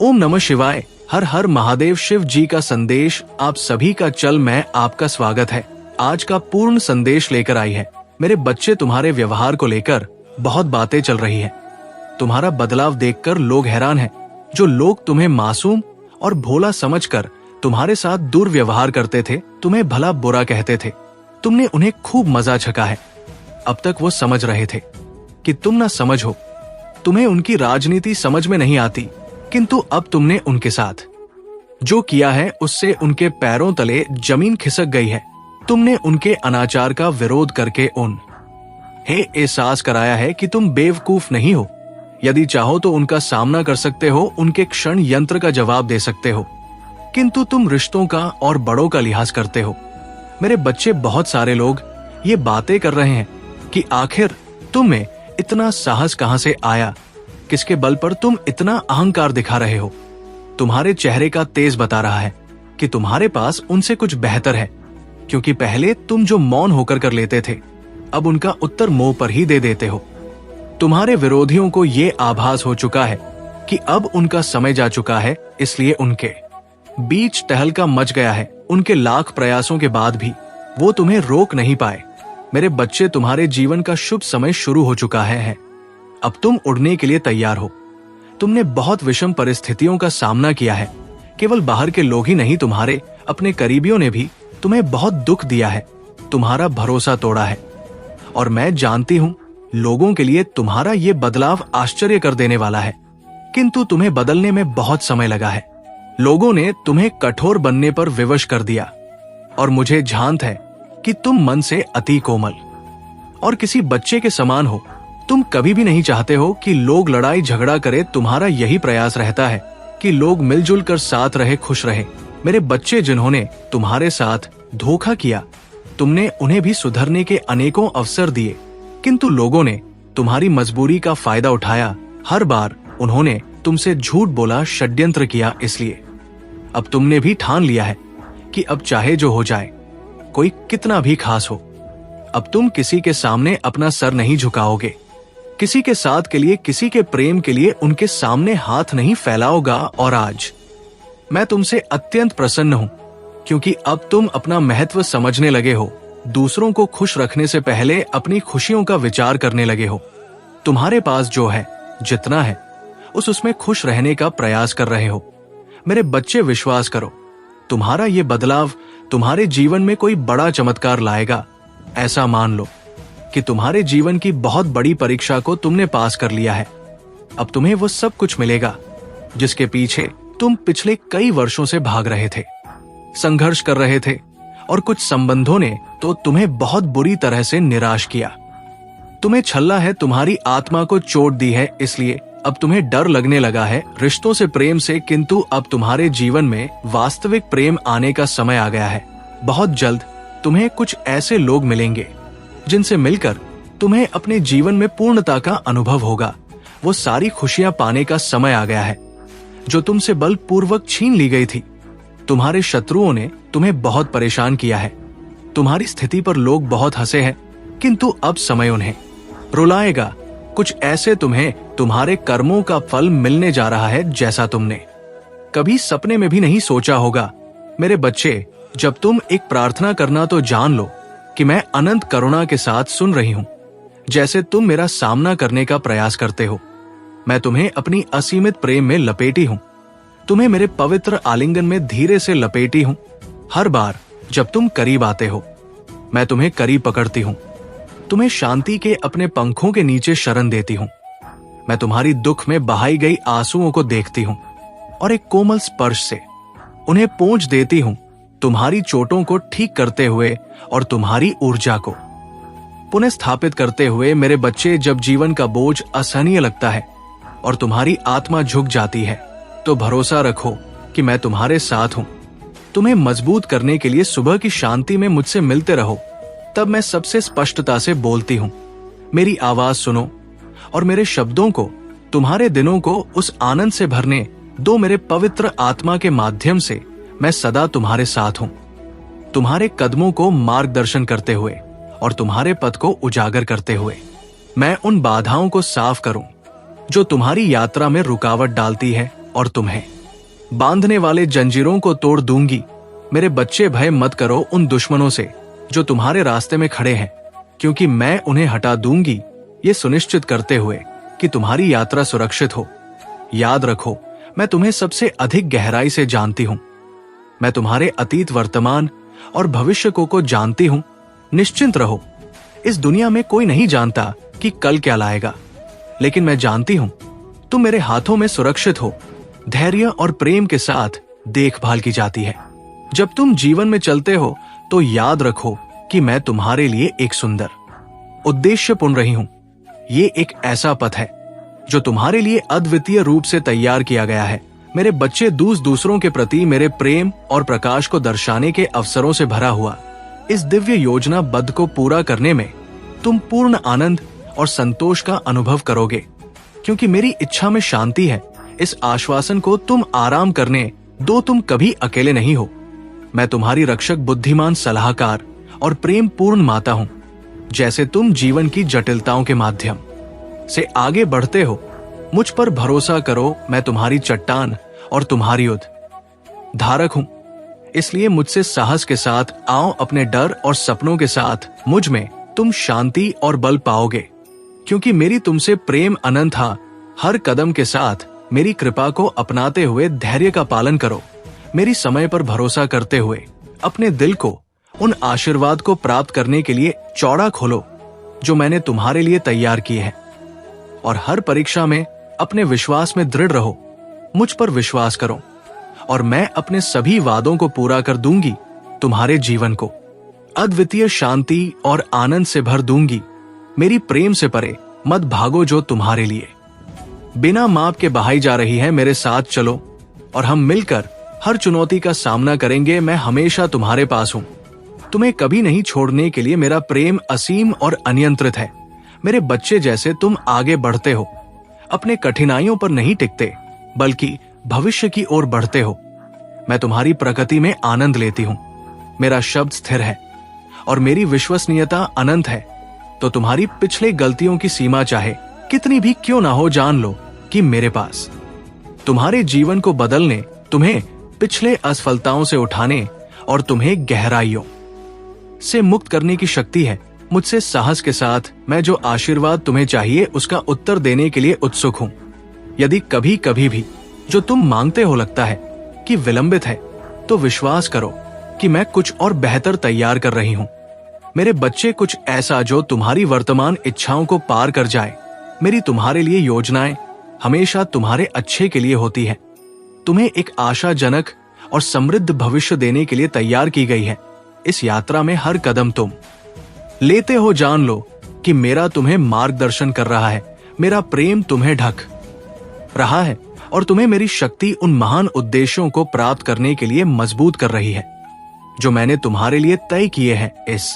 ओम नमः शिवाय। हर हर महादेव। शिव जी का संदेश आप सभी का चल में आपका स्वागत है। आज का पूर्ण संदेश लेकर आई है। मेरे बच्चे, तुम्हारे व्यवहार को लेकर बहुत बातें चल रही है। तुम्हारा बदलाव देखकर लोग हैरान हैं। जो लोग तुम्हें मासूम और भोला समझकर तुम्हारे साथ दुर्व्यवहार करते थे, तुम्हें भला बुरा कहते थे, तुमने उन्हें खूब मजा छका है। अब तक वो समझ रहे थे कि तुम ना समझ हो, तुम्हें उनकी राजनीति समझ में नहीं आती, किंतु अब तुमने उनके साथ जो किया है उससे उनके पैरों तले जमीन खिसक गई है। तुमने उनके अनाचार का विरोध करके एहसास कराया है कि तुम बेवकूफ नहीं हो। यदि चाहो तो उनका सामना कर सकते हो, उनके क्षण यंत्र का जवाब दे सकते हो, किंतु तुम रिश्तों का और बड़ों का लिहाज करते हो। मेरे बच्चे, बहुत सारे लोग ये बातें कर रहे हैं कि आखिर तुम में इतना साहस कहां से आया, किसके बल पर तुम इतना अहंकार दिखा रहे हो। तुम्हारे चेहरे का तेज बता रहा है कि तुम्हारे पास उनसे कुछ बेहतर है, क्योंकि पहले तुम जो मौन होकर कर लेते थे, अब उनका उत्तर मुंह पर ही दे देते हो। तुम्हारे विरोधियों को ये आभास हो चुका है कि अब उनका समय जा चुका है, इसलिए उनके बीच तहलका मच गया है। उनके लाख प्रयासों के बाद भी वो तुम्हें रोक नहीं पाए। मेरे बच्चे, तुम्हारे जीवन का शुभ समय शुरू हो चुका है। अब तुम उड़ने के लिए तैयार हो। तुमने बहुत विषम परिस्थितियों का सामना किया है। केवल बाहर के लोग ही नहीं, तुम्हारे अपने करीबियों ने भी तुम्हें बहुत दुख दिया है, तुम्हारा भरोसा तोड़ा है। और मैं जानती हूं, लोगों के लिए तुम्हारा ये बदलाव आश्चर्य कर देने वाला है, किंतु तुम्हें बदलने में बहुत समय लगा है। लोगों ने तुम्हें कठोर बनने पर विवश कर दिया, और मुझे झांत है कि तुम मन से अति कोमल और किसी बच्चे के समान हो। तुम कभी भी नहीं चाहते हो कि लोग लड़ाई झगड़ा करे। तुम्हारा यही प्रयास रहता है कि लोग मिलजुल कर साथ रहे, खुश रहे। मेरे बच्चे, जिन्होंने तुम्हारे साथ धोखा किया, तुमने उन्हें भी सुधरने के अनेकों अवसर दिए, किंतु लोगों ने तुम्हारी मजबूरी का फायदा उठाया। हर बार उन्होंने तुमसे झूठ बोला, षड्यंत्र किया। इसलिए अब तुमने भी ठान लिया है कि अब चाहे जो हो जाए, कोई कितना भी खास हो, अब तुम किसी के सामने अपना सर नहीं झुकाओगे। किसी के साथ के लिए, किसी के प्रेम के लिए उनके सामने हाथ नहीं फैलाओगा। और आज मैं तुमसे अत्यंत प्रसन्न हूं, क्योंकि अब तुम अपना महत्व समझने लगे हो। दूसरों को खुश रखने से पहले अपनी खुशियों का विचार करने लगे हो। तुम्हारे पास जो है, जितना है, उसमें खुश रहने का प्रयास कर रहे हो। मेरे बच्चे, विश्वास करो, तुम्हारा ये बदलाव तुम्हारे जीवन में कोई बड़ा चमत्कार लाएगा। ऐसा मान लो कि तुम्हारे जीवन की बहुत बड़ी परीक्षा को तुमने पास कर लिया है। अब तुम्हें वो सब कुछ मिलेगा जिसके पीछे तुम पिछले कई वर्षों से भाग रहे थे, संघर्ष कर रहे थे, और कुछ संबंधों ने तो तुम्हें बहुत बुरी तरह से निराश किया। तुम्हें छल्ला है, तुम्हारी आत्मा को चोट दी है, इसलिए अब तुम्हें डर लगने लगा है रिश्तों से, प्रेम से। किंतु अब तुम्हारे जीवन में वास्तविक प्रेम आने का समय आ गया है। बहुत जल्द तुम्हें कुछ ऐसे लोग मिलेंगे जिनसे मिलकर तुम्हें अपने जीवन में पूर्णता का अनुभव होगा। वो सारी खुशियां पाने का समय आ गया है जो तुमसे बलपूर्वक छीन ली गई थी। तुम्हारे शत्रुओं ने तुम्हें बहुत परेशान किया है। तुम्हारी स्थिति पर लोग बहुत हंसे हैं, किंतु अब समय उन्हें रुलाएगा। कुछ ऐसे तुम्हें तुम्हारे कर्मों का फल मिलने जा रहा है जैसा तुमने कभी सपने में भी नहीं सोचा होगा। मेरे बच्चे, जब तुम एक प्रार्थना करना तो जान लो कि मैं अनंत करुणा के साथ सुन रही हूं। जैसे तुम मेरा सामना करने का प्रयास करते हो, मैं तुम्हें अपनी असीमित प्रेम में लपेटी हूं। तुम्हें मेरे पवित्र आलिंगन में धीरे से लपेटी हूं। हर बार जब तुम करीब आते हो, मैं तुम्हें करीब पकड़ती हूं। तुम्हें शांति के अपने पंखों के नीचे शरण देती हूं। मैं तुम्हारी दुख में बहाई गई आंसुओं को देखती हूं और एक कोमल स्पर्श से उन्हें पोंछ देती हूं, तुम्हारी चोटों को ठीक करते हुए और तुम्हारी ऊर्जा को पुनः स्थापित करते हुए। मेरे बच्चे, जब जीवन का बोझ असहनीय लगता है और तुम्हारी आत्मा झुक जाती है, तो भरोसा रखो कि मैं तुम्हारे साथ हूं। तुम्हें मजबूत करने के लिए सुबह की शांति में मुझसे मिलते रहो, तब मैं सबसे स्पष्टता से बोलती हूं। मेरी आवाज सुनो और मेरे शब्दों को, तुम्हारे दिनों को उस आनंद से भरने दो। मेरे पवित्र आत्मा के माध्यम से मैं सदा तुम्हारे साथ हूं, तुम्हारे कदमों को मार्गदर्शन करते हुए और तुम्हारे पथ को उजागर करते हुए। मैं उन बाधाओं को साफ करूं जो तुम्हारी यात्रा में रुकावट डालती है, और तुम्हें बांधने वाले जंजीरों को तोड़ दूंगी। मेरे बच्चे, भय मत करो उन दुश्मनों से जो तुम्हारे रास्ते में खड़े हैं, क्योंकि मैं उन्हें हटा दूंगी, ये सुनिश्चित करते हुए कि तुम्हारी यात्रा सुरक्षित हो। याद रखो, मैं तुम्हें सबसे अधिक गहराई से जानती हूं। मैं तुम्हारे अतीत, वर्तमान और भविष्य को जानती हूं। निश्चिंत रहो, इस दुनिया में कोई नहीं जानता कि कल क्या लाएगा, लेकिन मैं जानती हूं तुम मेरे हाथों में सुरक्षित हो। धैर्य और प्रेम के साथ देखभाल की जाती है। जब तुम जीवन में चलते हो तो याद रखो कि मैं तुम्हारे लिए एक सुंदर उद्देश्य पुन रही हूं। ये एक ऐसा पथ है जो तुम्हारे लिए अद्वितीय रूप से तैयार किया गया है। मेरे बच्चे, दूसरों के प्रति मेरे प्रेम और प्रकाश को दर्शाने के अवसरों से भरा हुआ इस दिव्य योजना बद्ध को पूरा करने में तुम पूर्ण आनंद और संतोष का अनुभव करोगे, क्योंकि मेरी इच्छा में शांति है। इस आश्वासन को तुम आराम करने दो, तुम कभी अकेले नहीं हो। मैं तुम्हारी रक्षक, बुद्धिमान सलाहकार और प्रेम पूर्ण माता हूं। जैसे तुम जीवन की जटिलताओं के माध्यम से आगे बढ़ते हो, मुझ पर भरोसा करो। मैं तुम्हारी चट्टान और तुम्हारी युद्ध धारक हूं। इसलिए मुझसे साहस के साथ आओ। अपने डर और सपनों के साथ मुझ में तुम शांति और बल पाओगे, क्योंकि मेरी तुमसे प्रेम अनंत था। हर कदम के साथ मेरी कृपा को अपनाते हुए धैर्य का पालन करो। मेरी समय पर भरोसा करते हुए अपने दिल को उन आशीर्वाद को प्राप्त करने के लिए चौड़ा खोलो जो मैंने तुम्हारे लिए तैयार किए हैं। और हर परीक्षा में अपने विश्वास में दृढ़ रहो। मुझ पर विश्वास करो और मैं अपने सभी वादों को पूरा कर दूंगी। तुम्हारे जीवन को अद्वितीय शांति और आनंद से भर दूंगी। मेरी प्रेम से परे मत भागो जो तुम्हारे लिए बिना माप के बहाई जा रही है। मेरे साथ चलो और हम मिलकर हर चुनौती का सामना करेंगे। मैं हमेशा तुम्हारे पास हूं। तुम्हें कभी नहीं छोड़ने के लिए मेरा प्रेम असीम और अनियंत्रित है। मेरे बच्चे, जैसे तुम आगे बढ़ते हो, अपने कठिनाइयों पर नहीं टिकते, बल्कि भविष्य की ओर बढ़ते हो। मैं तुम्हारी प्रगति में आनंद लेती हूं। मेरा शब्द स्थिर है और मेरी विश्वसनीयता अनंत है। तो तुम्हारी पिछले गलतियों की सीमा चाहे कितनी भी क्यों ना हो, जान लो कि मेरे पास तुम्हारे जीवन को बदलने, तुम्हें पिछले असफलताओं से उठाने और तुम्हें गहराइयों से मुक्त करने की शक्ति है। मुझसे साहस के साथ मैं जो आशीर्वाद तुम्हें चाहिए उसका उत्तर देने के लिए उत्सुक हूं। यदि कभी कभी भी जो तुम मांगते हो लगता है कि विलंबित है, तो विश्वास करो कि मैं कुछ और बेहतर तैयार कर रही हूं। मेरे बच्चे, कुछ ऐसा जो तुम्हारी वर्तमान इच्छाओं को पार कर जाए। मेरी तुम्हारे लिए योजनाएं हमेशा तुम्हारे अच्छे के लिए होती है। तुम्हें एक आशाजनक और समृद्ध भविष्य देने के लिए तैयार की गई है। इस यात्रा में हर कदम तुम लेते हो, जान लो कि मेरा तुम्हें मार्गदर्शन कर रहा है। मेरा प्रेम तुम्हें ढक रहा है और तुम्हें मेरी शक्ति उन महान उद्देश्यों को प्राप्त करने के लिए मजबूत कर रही है जो मैंने तुम्हारे लिए तय किए हैं। इस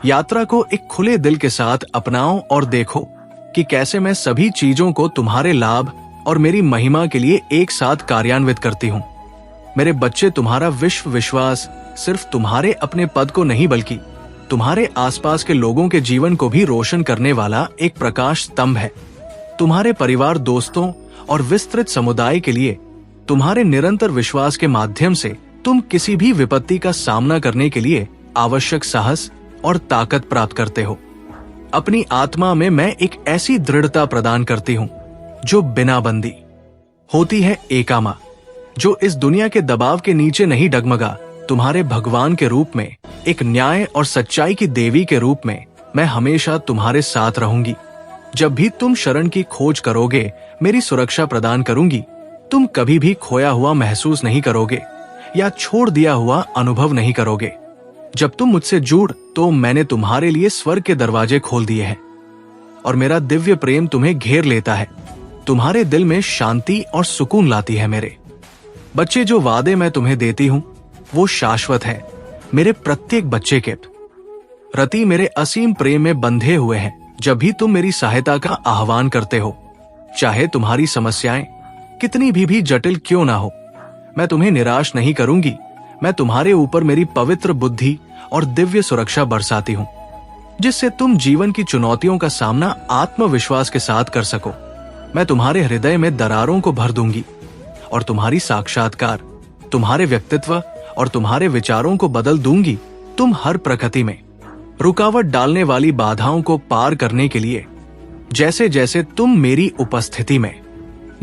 यात्रा को एक खुले दिल के साथ अपनाओ और देखो कि कैसे मैं सभी चीजों को तुम्हारे लाभ और मेरी महिमा के लिए एक साथ कार्यान्वित करती हूं। मेरे बच्चे, तुम्हारा विश्वास सिर्फ तुम्हारे अपने पद को नहीं, बल्कि तुम्हारे आसपास के लोगों के जीवन को भी रोशन करने वाला एक प्रकाश स्तंभ है। तुम्हारे परिवार, दोस्तों और विस्तृत समुदाय के लिए तुम्हारे निरंतर विश्वास के माध्यम से तुम किसी भी विपत्ति का सामना करने के लिए आवश्यक साहस और ताकत प्राप्त करते हो। अपनी आत्मा में मैं एक ऐसी दृढ़ता प्रदान करती हूं जो बिना बंदी होती है, एकामा, जो इस दुनिया के दबाव के नीचे नहीं डगमगा। तुम्हारे भगवान के रूप में, एक न्याय और सच्चाई की देवी के रूप में मैं हमेशा तुम्हारे साथ रहूंगी। जब भी तुम शरण की खोज करोगे, मेरी सुरक्षा प्रदान करूंगी। तुम कभी भी खोया हुआ महसूस नहीं करोगे या छोड़ दिया हुआ अनुभव नहीं करोगे। जब तुम मुझसे जुड़, तो मैंने तुम्हारे लिए स्वर्ग के दरवाजे खोल दिए हैं और मेरा दिव्य प्रेम तुम्हें घेर लेता है। तुम्हारे दिल में शांति और सुकून लाती है। मेरे बच्चे, जो वादे मैं तुम्हें देती हूं वो शाश्वत है। मेरे प्रत्येक बच्चे के प्रति मेरे असीम प्रेम में बंधे हुए हैं। जब भी तुम मेरी सहायता का आह्वान करते हो, चाहे तुम्हारी समस्याएं कितनी भी जटिल क्यों ना हो, मैं तुम्हें निराश नहीं करूंगी। मैं तुम्हारे ऊपर मेरी पवित्र बुद्धि और दिव्य सुरक्षा बरसाती हूं, जिससे तुम जीवन की चुनौतियों का सामना आत्मविश्वास के साथ कर सको। मैं तुम्हारे हृदय में दरारों को भर दूंगी और तुम्हारी साक्षात्कार, तुम्हारे व्यक्तित्व और तुम्हारे विचारों को बदल दूंगी। तुम हर प्रकृति में रुकावट डालने वाली बाधाओं को पार करने के लिए जैसे जैसे तुम मेरी उपस्थिति में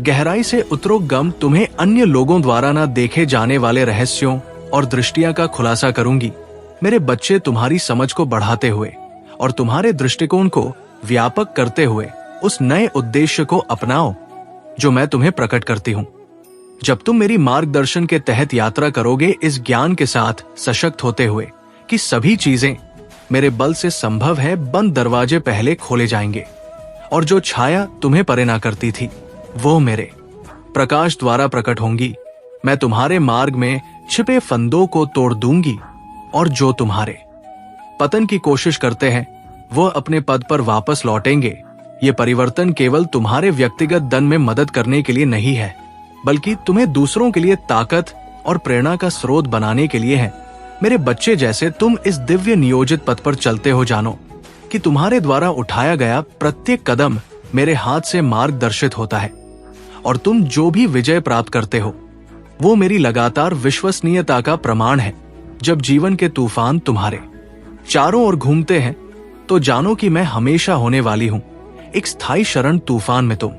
गहराई से उतरोगम, तुम्हें अन्य लोगों द्वारा न देखे जाने वाले रहस्यों और दृष्टियां का खुलासा करूंगी। मेरे बच्चे, तुम्हारी समझ को बढ़ाते हुए और तुम्हारे दृष्टिकोण को व्यापक करते हुए उस नए उद्देश्य को अपनाओ जो मैं तुम्हें प्रकट करती हूं। जब तुम मेरी मार्गदर्शन के तहत यात्रा करोगे, इस ज्ञान के साथ सशक्त होते हुए कि सभी चीजें मेरे बल से संभव है, बंद दरवाजे पहले खोले जाएंगे और जो छाया तुम्हें परे ना करती थी वो मेरे प्रकाश द्वारा प्रकट होंगी। मैं तुम्हारे मार्ग में छिपे फंदों को तोड़ दूंगी और जो तुम्हारे पतन की कोशिश करते हैं वो अपने पद पर वापस लौटेंगे। ये परिवर्तन केवल तुम्हारे व्यक्तिगत दन में मदद करने के लिए नहीं है, बल्कि तुम्हें दूसरों के लिए ताकत और प्रेरणा का स्रोत बनाने के लिए है। मेरे बच्चे, जैसे तुम इस दिव्य नियोजित पथ पर चलते हो, जानो कि तुम्हारे द्वारा उठाया गया प्रत्येक कदम मेरे हाथ से मार्गदर्शित होता है और तुम जो भी विजय प्राप्त करते हो वो मेरी लगातार विश्वसनीयता का प्रमाण है। जब जीवन के तूफान तुम्हारे चारों ओर घूमते हैं तो जानो कि मैं हमेशा होने वाली हूं एक स्थायी शरण तूफान में। तुम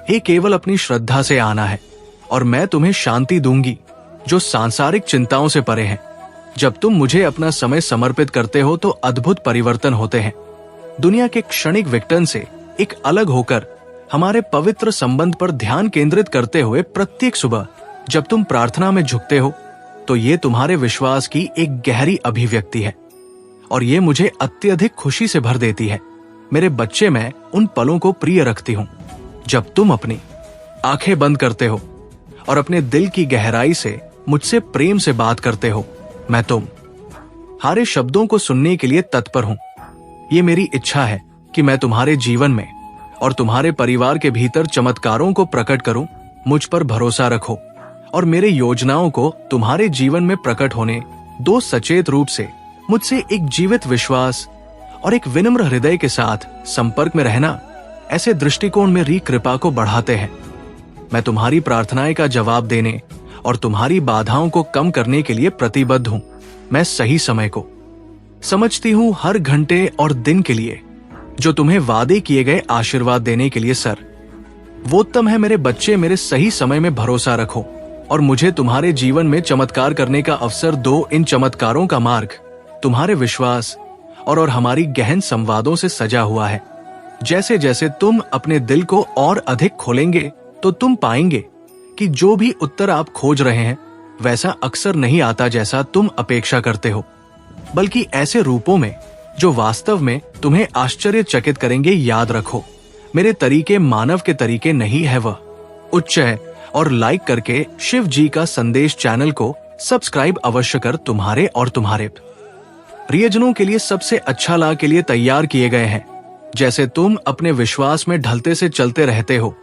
ये केवल अपनी श्रद्धा से आना है और मैं तुम्हें शांति दूंगी जो सांसारिक चिंताओं से परे है। जब तुम मुझे अपना समय समर्पित करते हो तो अद्भुत परिवर्तन होते हैं। दुनिया के क्षणिक विघटन से एक अलग होकर हमारे पवित्र संबंध पर ध्यान केंद्रित करते हुए प्रत्येक सुबह जब तुम प्रार्थना में झुकते हो तो ये तुम्हारे विश्वास की एक गहरी अभिव्यक्ति है और ये मुझे अत्यधिक खुशी से भर देती है। मेरे बच्चे, मैं उन पलों को प्रिय रखती हूं जब तुम अपनी आंखें बंद करते हो और अपने दिल की गहराई से मुझसे प्रेम से बात करते हो। मैं तुम्हारे शब्दों को सुनने के लिए तत्पर हूं। ये मेरी इच्छा है कि मैं तुम्हारे जीवन में और तुम्हारे परिवार के भीतर चमत्कारों को प्रकट करूं। मुझ पर भरोसा रखो और मेरे योजनाओं को तुम्हारे जीवन में प्रकट होने दो। सचेत रूप से मुझसे एक जीवित विश्वास और एक विनम्र हृदय के साथ संपर्क में रहना ऐसे दृष्टिकोण मेरी कृपा को बढ़ाते हैं। मैं तुम्हारी प्रार्थनाएं का जवाब देने और तुम्हारी बाधाओं को कम करने के लिए प्रतिबद्ध हूं। मैं सही समय को समझती हूं, हर घंटे और दिन के लिए जो तुम्हें वादे किए गए आशीर्वाद देने के लिए सर वो उत्तम है। मेरे बच्चे, मेरे सही समय में भरोसा रखो और मुझे तुम्हारे जीवन में चमत्कार करने का अवसर दो। इन चमत्कारों का मार्ग तुम्हारे विश्वास और हमारी गहन संवादों से सजा हुआ है। जैसे जैसे तुम अपने दिल को और अधिक खोलेंगे तो तुम पाएंगे कि जो भी उत्तर आप खोज रहे हैं वैसा अक्सर नहीं आता जैसा तुम अपेक्षा करते हो, बल्कि ऐसे रूपों में जो वास्तव में तुम्हें आश्चर्यचकित करेंगे। याद रखो, मेरे तरीके मानव के तरीके नहीं है, वह उच्च है। और लाइक करके शिव जी का संदेश चैनल को सब्सक्राइब अवश्य कर। तुम्हारे और तुम्हारे प्रियजनों के लिए सबसे अच्छा लाभ के लिए तैयार किए गए हैं। जैसे तुम अपने विश्वास में ढलते से चलते रहते हो,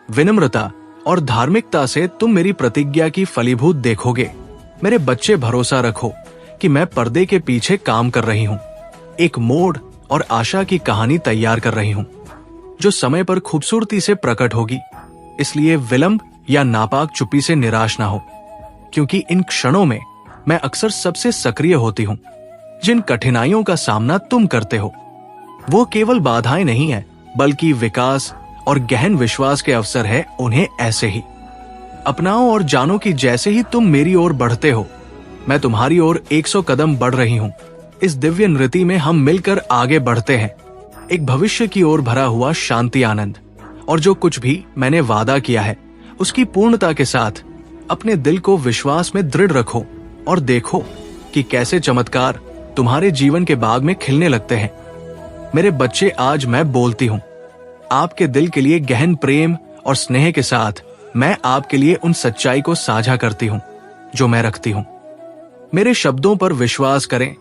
विनम्रता और धार्मिकता से तुम मेरी प्रतिज्ञा की फलीभूत देखोगे। मेरे बच्चे, भरोसा रखो कि मैं पर्दे के पीछे काम कर रही हूँ, एक मोड़ और आशा की कहानी तैयार कर रही हूँ जो समय पर खूबसूरती से प्रकट होगी। इसलिए विलंब या नापाक चुप्पी से निराश ना हो, क्योंकि इन क्षणों में मैं अक्सर सबसे सक्रिय होती हूँ। जिन कठिनाइयों का सामना तुम करते हो वो केवल बाधाएं नहीं है, बल्कि विकास और गहन विश्वास के अवसर है। उन्हें ऐसे ही अपनाओ और जानो कि जैसे ही तुम मेरी ओर बढ़ते हो मैं तुम्हारी ओर 100 कदम बढ़ रही हूँ। इस दिव्य नृत्य में हम मिलकर आगे बढ़ते हैं, एक भविष्य की ओर भरा हुआ शांति, आनंद और जो कुछ भी मैंने वादा किया है उसकी पूर्णता के साथ। अपने दिल को विश्वास में दृढ़ रखो और देखो कि कैसे चमत्कार तुम्हारे जीवन के बाग में खिलने लगते हैं। मेरे बच्चे, आज मैं बोलती हूँ आपके दिल के लिए गहन प्रेम और स्नेह के साथ। मैं आपके लिए उन सच्चाई को साझा करती हूँ जो मैं रखती हूँ। मेरे शब्दों पर विश्वास करें,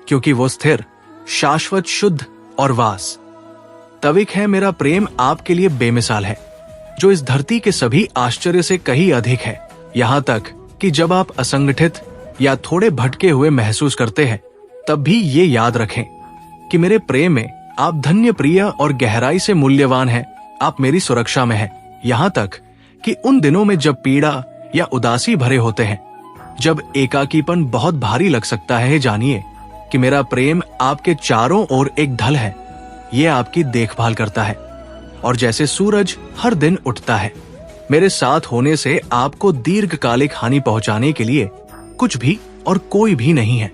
क्योंकि वो स्थिर, शाश्वत, शुद्ध और वास्तविक है। मेरा प्रेम आपके लिए बेमिसाल है, जो इस धरती के सभी आश्चर्य से कहीं अधिक है। यहाँ तक कि जब आप असंगठित या थोड़े भटके हुए महसूस करते हैं, तब भी ये याद रखें कि मेरे प्रेम में आप धन्य, प्रिय और गहराई से मूल्यवान हैं। आप मेरी सुरक्षा में हैं, यहाँ तक कि उन दिनों में जब पीड़ा या उदासी भरे होते हैं, जब एकाकीपन बहुत भारी लग सकता है, जानिए कि मेरा प्रेम आपके चारों ओर एक ढल है। ये आपकी देखभाल करता है और जैसे सूरज हर दिन उठता है, मेरे साथ होने से आपको दीर्घकालिक हानि पहुंचाने के लिए कुछ भी और कोई भी नहीं है।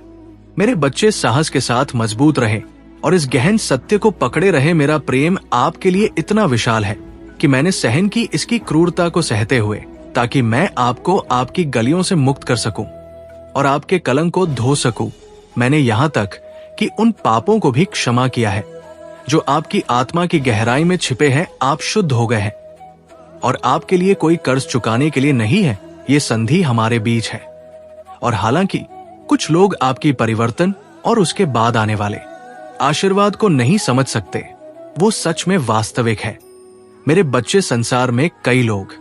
मेरे बच्चे साहस के साथ मजबूत रहे और इस गहन सत्य को पकड़े रहे। मेरा प्रेम आपके लिए इतना विशाल है कि मैंने सहन की इसकी क्रूरता को सहते हुए, ताकि मैं आपको आपकी गलियों से मुक्त कर सकूं और आपके कलंक को धो सकूं। मैंने यहाँ तक कि उन पापों को भी क्षमा किया है जो आपकी आत्मा की गहराई में छिपे हैं। आप शुद्ध हो गए हैं और आपके लिए कोई कर्ज चुकाने के लिए नहीं है। ये संधि हमारे बीच है और हालांकि कुछ लोग आपकी परिवर्तन और उसके बाद आने वाले आशीर्वाद को नहीं समझ सकते, वो सच में वास्तविक है। मेरे बच्चे, संसार में कई लोग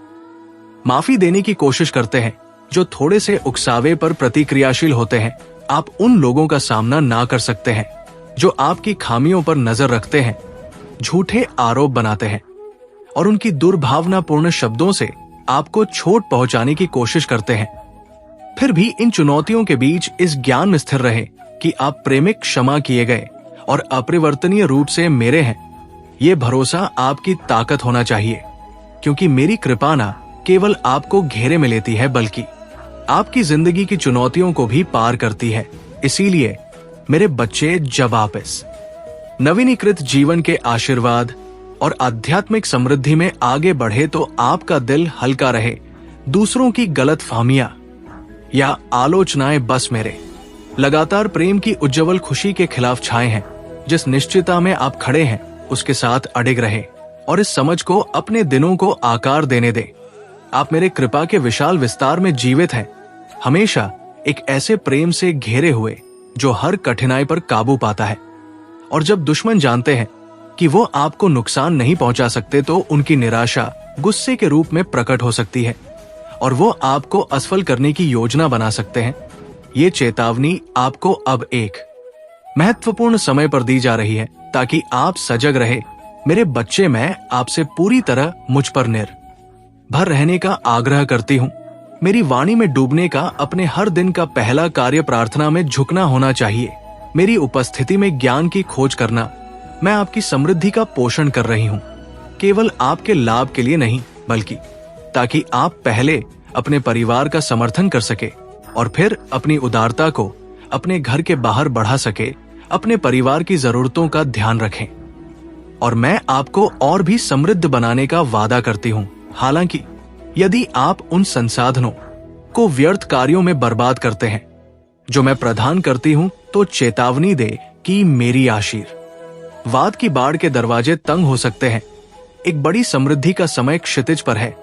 माफी देने की कोशिश करते हैं जो थोड़े से उकसावे पर प्रतिक्रियाशील होते हैं। आप उन लोगों का सामना ना कर सकते हैं जो आपकी खामियों पर नजर रखते हैं, झूठे आरोप बनाते हैं और उनकी दुर्भावनापूर्ण शब्दों से आपको चोट पहुंचाने की कोशिश करते हैं। फिर भी इन चुनौतियों के बीच इस ज्ञान में स्थिर रहे कि आप प्रेमिक, क्षमा किए गए और अपरिवर्तनीय रूप से मेरे हैं। ये भरोसा आपकी ताकत होना चाहिए, क्योंकि मेरी कृपा न केवल आपको घेरे में लेती है बल्कि आपकी जिंदगी की चुनौतियों को भी पार करती है। इसीलिए मेरे बच्चे, जब आप इस नवीनीकृत जीवन के आशीर्वाद और आध्यात्मिक समृद्धि में आगे बढ़े तो आपका दिल हल्का रहे। दूसरों की गलतफहमियां या आलोचनाएं बस मेरे लगातार प्रेम की उज्जवल खुशी के खिलाफ छाए हैं। जिस निश्चितता में आप खड़े हैं उसके साथ अडिग रहे और इस समझ को अपने दिनों को आकार देने दे। आप मेरे कृपा के विशाल विस्तार में जीवित हैं, हमेशा एक ऐसे प्रेम से घेरे हुए जो हर कठिनाई पर काबू पाता है। और जब दुश्मन जानते हैं कि वो आपको नुकसान नहीं पहुंचा सकते तो उनकी निराशा गुस्से के रूप में प्रकट हो सकती है और वो आपको असफल करने की योजना बना सकते हैं। ये चेतावनी आपको अब एक महत्वपूर्ण समय पर दी जा रही है ताकि आप सजग रहे। मेरे बच्चे, मैं आपसे पूरी तरह मुझ पर निर्भर रहने का आग्रह करती हूँ। मेरी वाणी में डूबने का अपने हर दिन का पहला कार्य प्रार्थना में झुकना होना चाहिए। मेरी उपस्थिति में ज्ञान की खोज करना। मैं आपकी समृद्धि का पोषण कर रही हूँ, केवल आपके लाभ के लिए नहीं बल्कि ताकि आप पहले अपने परिवार का समर्थन कर सके और फिर अपनी उदारता को अपने घर के बाहर बढ़ा सके, अपने परिवार की जरूरतों का ध्यान रखें। और मैं आपको और भी समृद्ध बनाने का वादा करती हूँ। हालांकि यदि आप उन संसाधनों को व्यर्थ कार्यों में बर्बाद करते हैं जो मैं प्रदान करती हूँ, तो चेतावनी दे कि मेरी आशीर्वाद की बाढ़ के दरवाजे तंग हो सकते हैं। एक बड़ी समृद्धि का समय क्षितिज पर है,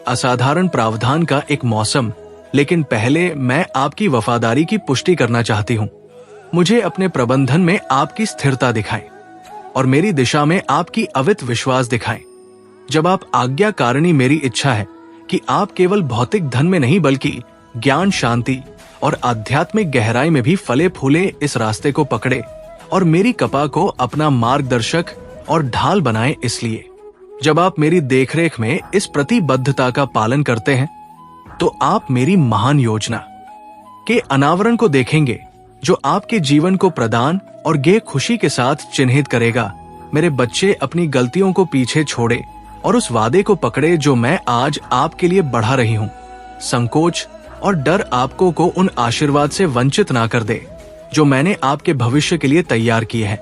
असाधारण प्रावधान का एक मौसम। लेकिन पहले मैं आपकी वफादारी की पुष्टि करना चाहती हूँ। मुझे अपने प्रबंधन में आपकी स्थिरता दिखाएं और मेरी दिशा में आपकी अवित विश्वास दिखाएं। जब आप आज्ञाकारिणी, मेरी इच्छा है कि आप केवल भौतिक धन में नहीं बल्कि ज्ञान, शांति और आध्यात्मिक गहराई में भी फले फूले इस रास्ते को पकड़े और मेरी कृपा को अपना मार्गदर्शक और ढाल बनाएं। इसलिए जब आप मेरी देखरेख में इस प्रतिबद्धता का पालन करते हैं तो आप मेरी महान योजना के अनावरण को देखेंगे जो आपके जीवन को प्रदान और गे खुशी के साथ चिन्हित करेगा। मेरे बच्चे, अपनी गलतियों को पीछे छोड़े और उस वादे को पकड़े जो मैं आज आपके लिए बढ़ा रही हूँ। संकोच और डर आपको को उन आशीर्वाद से वंचित ना कर दे जो मैंने आपके भविष्य के लिए तैयार किए हैं।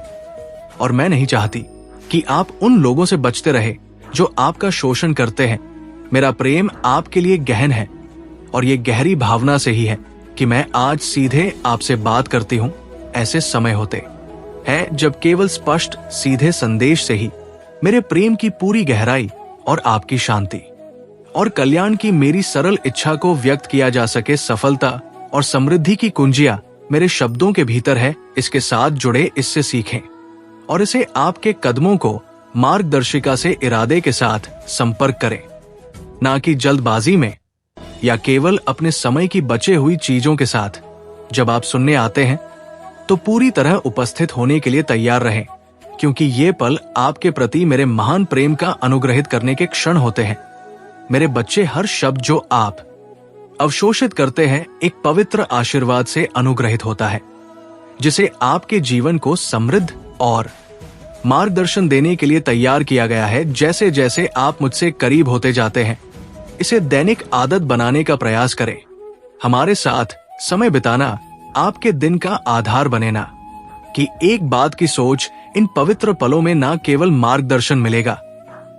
और मैं नहीं चाहती कि आप उन लोगों से बचते रहे जो आपका शोषण करते हैं। मेरा प्रेम आपके लिए गहन है और ये गहरी भावना से ही है कि मैं आज सीधे आपसे बात करती हूँ। ऐसे समय होते हैं जब केवल स्पष्ट सीधे संदेश से ही मेरे प्रेम की पूरी गहराई और आपकी शांति और कल्याण की मेरी सरल इच्छा को व्यक्त किया जा सके। सफलता और समृद्धि की कुंजियां मेरे शब्दों के भीतर है। इसके साथ जुड़े, इससे सीखें और इसे आपके कदमों को मार्गदर्शिका से इरादे के साथ संपर्क करें, ना कि जल्दबाजी में या केवल अपने समय की बचे हुई चीजों के साथ। जब आप सुनने आते हैं तो पूरी तरह उपस्थित होने के लिए तैयार रहें, क्योंकि ये पल आपके प्रति मेरे महान प्रेम का अनुग्रहित करने के क्षण होते हैं। मेरे बच्चे, हर शब्द जो आप अवशोषित करते हैं एक पवित्र आशीर्वाद से अनुग्रहित होता है, जिसे आपके जीवन को समृद्ध और मार्गदर्शन देने के लिए तैयार किया गया है। जैसे जैसे आप मुझसे करीब होते जाते हैं, इसे दैनिक आदत बनाने का प्रयास करें। हमारे साथ समय बिताना आपके दिन का आधार बने ना कि एक बात की सोच, इन पवित्र पलों में ना केवल मार्गदर्शन मिलेगा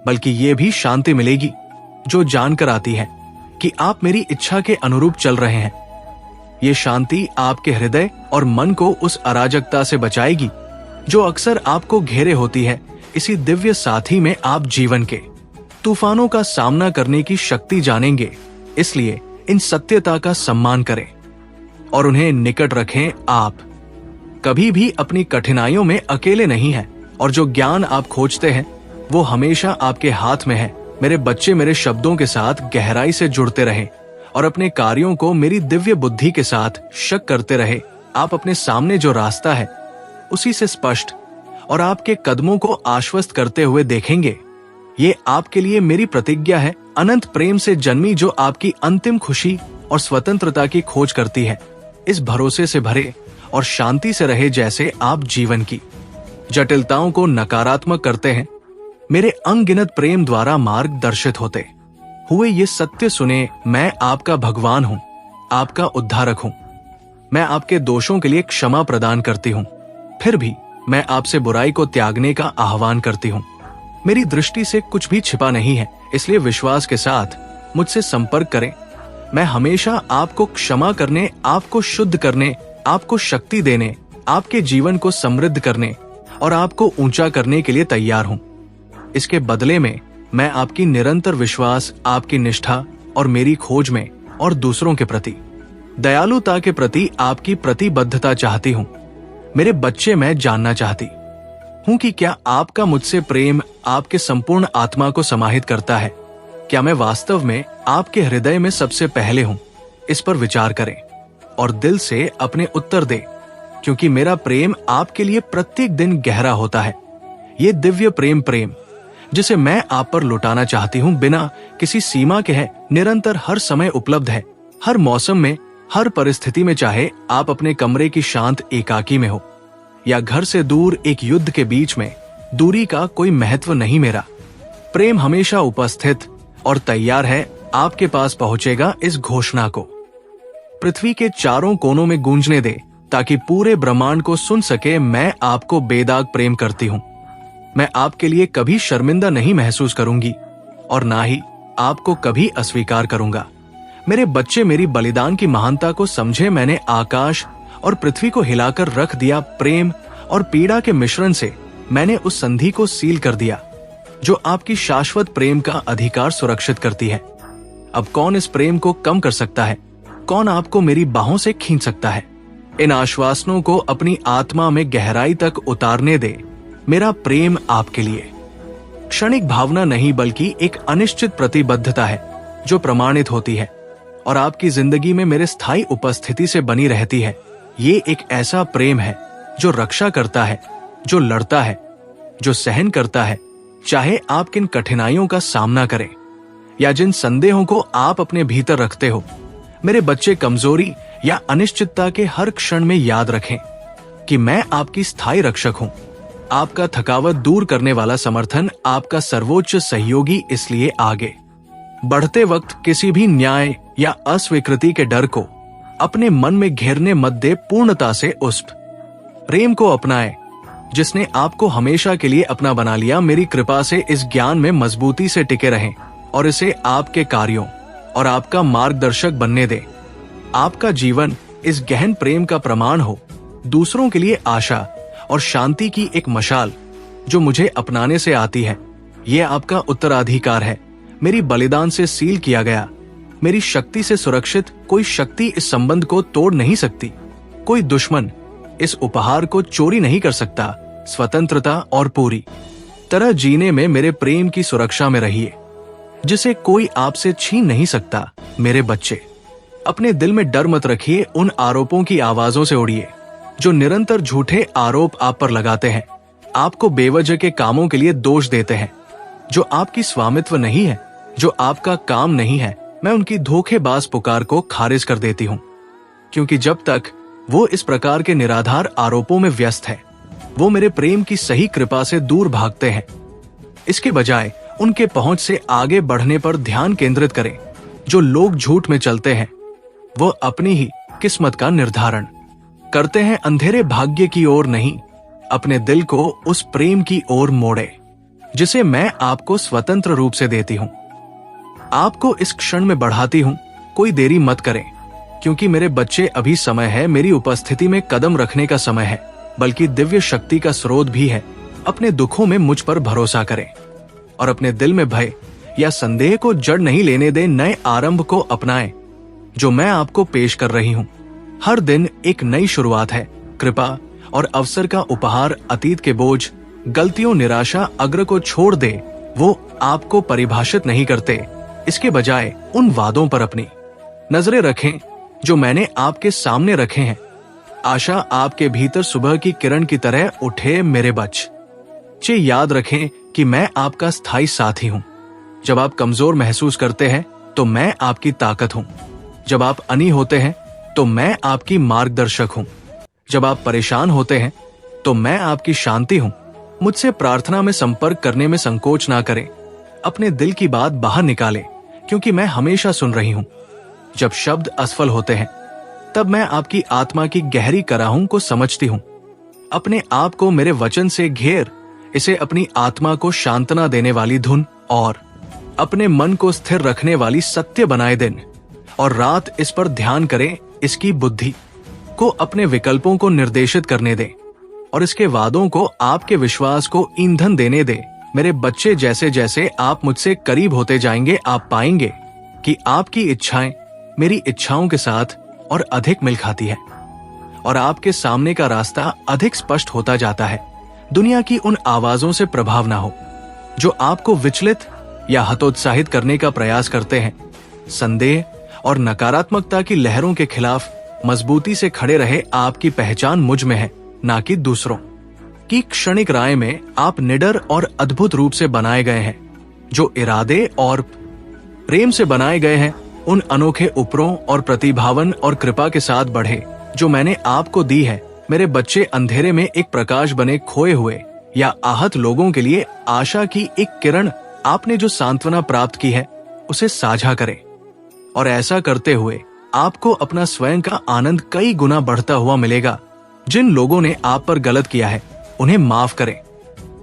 बल्कि ये भी शांति मिलेगी जो जानकर आती है कि आप मेरी इच्छा के अनुरूप चल रहे हैं। ये शांति आपके हृदय और मन को उस अराजकता से बचाएगी जो अक्सर आपको घेरे होती है। इसी दिव्य साथी में आप जीवन के तूफानों का सामना करने की शक्ति जानेंगे। इसलिए इन सत्यता का सम्मान करें और उन्हें निकट रखें। आप कभी भी अपनी कठिनाइयों में अकेले नहीं हैं और जो ज्ञान आप खोजते हैं वो हमेशा आपके हाथ में है। मेरे बच्चे, मेरे शब्दों के साथ गहराई से जुड़ते रहें और अपने कार्यों को मेरी दिव्य बुद्धि के साथ शक करते रहे। आप अपने सामने जो रास्ता है उसी से स्पष्ट और आपके कदमों को आश्वस्त करते हुए देखेंगे। ये आपके लिए मेरी प्रतिज्ञा है, अनंत प्रेम से जन्मी, जो आपकी अंतिम खुशी और स्वतंत्रता की खोज करती है। इस भरोसे से भरे और शांति से रहे जैसे आप जीवन की जटिलताओं को नकारात्मक करते हैं। मेरे अनगिनत प्रेम द्वारा मार्गदर्शित होते हुए ये सत्य सुने, मैं आपका भगवान हूँ, आपका उद्धारक हूँ। मैं आपके दोषों के लिए क्षमा प्रदान करती हूँ, फिर भी मैं आपसे बुराई को त्यागने का आह्वान करती हूँ। मेरी दृष्टि से कुछ भी छिपा नहीं है, इसलिए विश्वास के साथ मुझसे संपर्क करें। मैं हमेशा आपको क्षमा करने, आपको शुद्ध करने, आपको शक्ति देने, आपके जीवन को समृद्ध करने और आपको ऊंचा करने के लिए तैयार हूं। इसके बदले में मैं आपकी निरंतर विश्वास, आपकी निष्ठा और मेरी खोज में और दूसरों के प्रति दयालुता के प्रति आपकी प्रतिबद्धता चाहती हूं। मेरे बच्चे, मैं जानना चाहती हूं कि क्या आपका मुझसे प्रेम आपके संपूर्ण आत्मा को समाहित करता है? क्या मैं वास्तव में आपके हृदय में सबसे पहले हूं? इस पर विचार करें और दिल से अपने उत्तर दें, क्योंकि मेरा प्रेम आपके लिए प्रत्येक दिन गहरा होता है। ये दिव्य प्रेम जिसे मैं आप पर लुटाना चाहती हूँ बिना किसी सीमा के है, निरंतर हर समय उपलब्ध है, हर मौसम में, हर परिस्थिति में। चाहे आप अपने कमरे की शांत एकाकी में हो या घर से दूर एक युद्ध के बीच में, दूरी का कोई महत्व नहीं। मेरा प्रेम हमेशा उपस्थित और तैयार है, आपके पास पहुंचेगा। इस घोषणा को पृथ्वी के चारों कोनों में गूंजने दे ताकि पूरे ब्रह्मांड को सुन सके। मैं आपको बेदाग प्रेम करती हूँ। मैं आपके लिए कभी शर्मिंदा नहीं महसूस करूंगी और ना ही आपको कभी अस्वीकार करूंगा। मेरे बच्चे, मेरी बलिदान की महानता को समझे। मैंने आकाश और पृथ्वी को हिलाकर रख दिया। प्रेम और पीड़ा के मिश्रण से मैंने उस संधि को सील कर दिया जो आपकी शाश्वत प्रेम का अधिकार सुरक्षित करती है। अब कौन इस प्रेम को कम कर सकता है? कौन आपको मेरी बाहों से खींच सकता है? इन आश्वासनों को अपनी आत्मा में गहराई तक उतारने दे। मेरा प्रेम आपके लिए क्षणिक भावना नहीं बल्कि एक अनिश्चित प्रतिबद्धता है जो प्रमाणित होती है और आपकी जिंदगी में मेरे स्थायी उपस्थिति से बनी रहती है। ये एक ऐसा प्रेम है जो रक्षा करता है, जो लड़ता है, जो सहन करता है, चाहे आप किन कठिनाइयों का सामना करें या जिन संदेहों को आप अपने भीतर रखते हो। मेरे बच्चे, कमजोरी या अनिश्चितता के हर क्षण में याद रखें कि मैं आपकी स्थायी रक्षक हूं, आपका थकावट दूर करने वाला समर्थन, आपका सर्वोच्च सहयोगी। इसलिए आगे बढ़ते वक्त किसी भी न्याय या अस्वीकृति के डर को अपने मन में घेरने मत दे। पूर्णता से उस प्रेम को अपनाएं जिसने आपको हमेशा के लिए अपना बना लिया। मेरी कृपा से इस ज्ञान में मजबूती से टिके रहें और इसे आपके कार्यों और आपका मार्गदर्शक बनने दें। आपका जीवन इस गहन प्रेम का प्रमाण हो, दूसरों के लिए आशा और शांति की एक मशाल जो मुझे अपनाने से आती है। यह आपका उत्तराधिकार है, मेरी बलिदान से सील किया गया, मेरी शक्ति से सुरक्षित। कोई शक्ति इस संबंध को तोड़ नहीं सकती, कोई दुश्मन इस उपहार को चोरी नहीं कर सकता। स्वतंत्रता और पूरी तरह जीने में मेरे प्रेम की सुरक्षा में रहिए, जिसे कोई आपसे छीन नहीं सकता। मेरे बच्चे, अपने दिल में डर मत रखिए। उन आरोपों की आवाजों से उड़िए जो निरंतर झूठे आरोप आप पर लगाते हैं, आपको बेवजह के कामों के लिए दोष देते हैं जो आपकी स्वामित्व नहीं है। जो आपका काम नहीं है, मैं उनकी धोखेबाज पुकार को खारिज कर देती हूँ, क्योंकि जब तक वो इस प्रकार के निराधार आरोपों में व्यस्त है, वो मेरे प्रेम की सही कृपा से दूर भागते हैं। इसके बजाय उनके पहुंच से आगे बढ़ने पर ध्यान केंद्रित करें। जो लोग झूठ में चलते हैं, वो अपनी ही किस्मत का निर्धारण करते हैं। अंधेरे भाग्य की ओर नहीं, अपने दिल को उस प्रेम की ओर मोड़े जिसे मैं आपको स्वतंत्र रूप से देती हूँ। आपको इस क्षण में बढ़ाती हूँ, कोई देरी मत करें, क्योंकि मेरे बच्चे अभी समय है, मेरी उपस्थिति में कदम रखने का समय है, बल्कि दिव्य शक्ति का स्रोत भी है। अपने दुखों में मुझ पर भरोसा करें और अपने दिल में भय या संदेह को जड़ नहीं लेने दें। नए आरंभ को अपनाएं जो मैं आपको पेश कर रही हूँ। हर दिन एक नई शुरुआत है। कृपा और अवसर का उपहार अतीत के बोझ, गलतियों, निराशा, अग्र को छोड़ दे। वो आपको परिभाषित नहीं करते। इसके बजाय उन वादों पर अपनी नजरें रखें जो मैंने आपके सामने रखे हैं। आशा आपके भीतर सुबह की किरण की तरह उठे मेरे बच्चे। याद रखें कि मैं आपका स्थायी साथी हूँ। जब आप कमजोर महसूस करते हैं तो मैं आपकी ताकत हूँ। जब आप अनी होते हैं तो मैं आपकी मार्गदर्शक हूँ। जब आप परेशान होते हैं तो मैं आपकी शांति हूँ। मुझसे प्रार्थना में संपर्क करने में संकोच ना करें। अपने दिल की बात बाहर निकालें, क्योंकि मैं हमेशा सुन रही हूँ। जब शब्द असफल होते हैं तब मैं आपकी आत्मा की गहरी कराहों को समझती हूँ। अपने आप को मेरे वचन से घेर, इसे अपनी आत्मा को सांत्वना देने वाली धुन और अपने मन को स्थिर रखने वाली सत्य बनाए। दिन और रात इस पर ध्यान करें, इसकी बुद्धि को अपने विकल्पों को निर्देशित करने दें और इसके वादों को आपके विश्वास को ईंधन देने दें। मेरे बच्चे, जैसे जैसे आप मुझसे करीब होते जाएंगे, आप पाएंगे कि आपकी इच्छाएं मेरी इच्छाओं के साथ और अधिक मिल खाती है और आपके सामने का रास्ता अधिक स्पष्ट होता जाता है। दुनिया की उन आवाजों से प्रभाव ना हो जो आपको विचलित या हतोत्साहित करने का प्रयास करते हैं। संदेह और नकारात्मकता की लहरों के खिलाफ मजबूती से खड़े रहे। आपकी पहचान मुझ में है, ना कि दूसरों की क्षणिक राय में। आप निडर और अद्भुत रूप से बनाए गए हैं, जो इरादे और प्रेम से बनाए गए हैं। उन अनोखे उपरों और प्रतिभावन और कृपा के साथ बढ़े जो मैंने आपको दी है। मेरे बच्चे, अंधेरे में एक प्रकाश बने। खोए हुए या आहत लोगों के लिए आशा की एक किरण। आपने जो सांत्वना प्राप्त की है उसे साझा करें और ऐसा करते हुए आपको अपना स्वयं का आनंद कई गुना बढ़ता हुआ मिलेगा। जिन लोगों ने आप पर गलत किया है उन्हें माफ करें,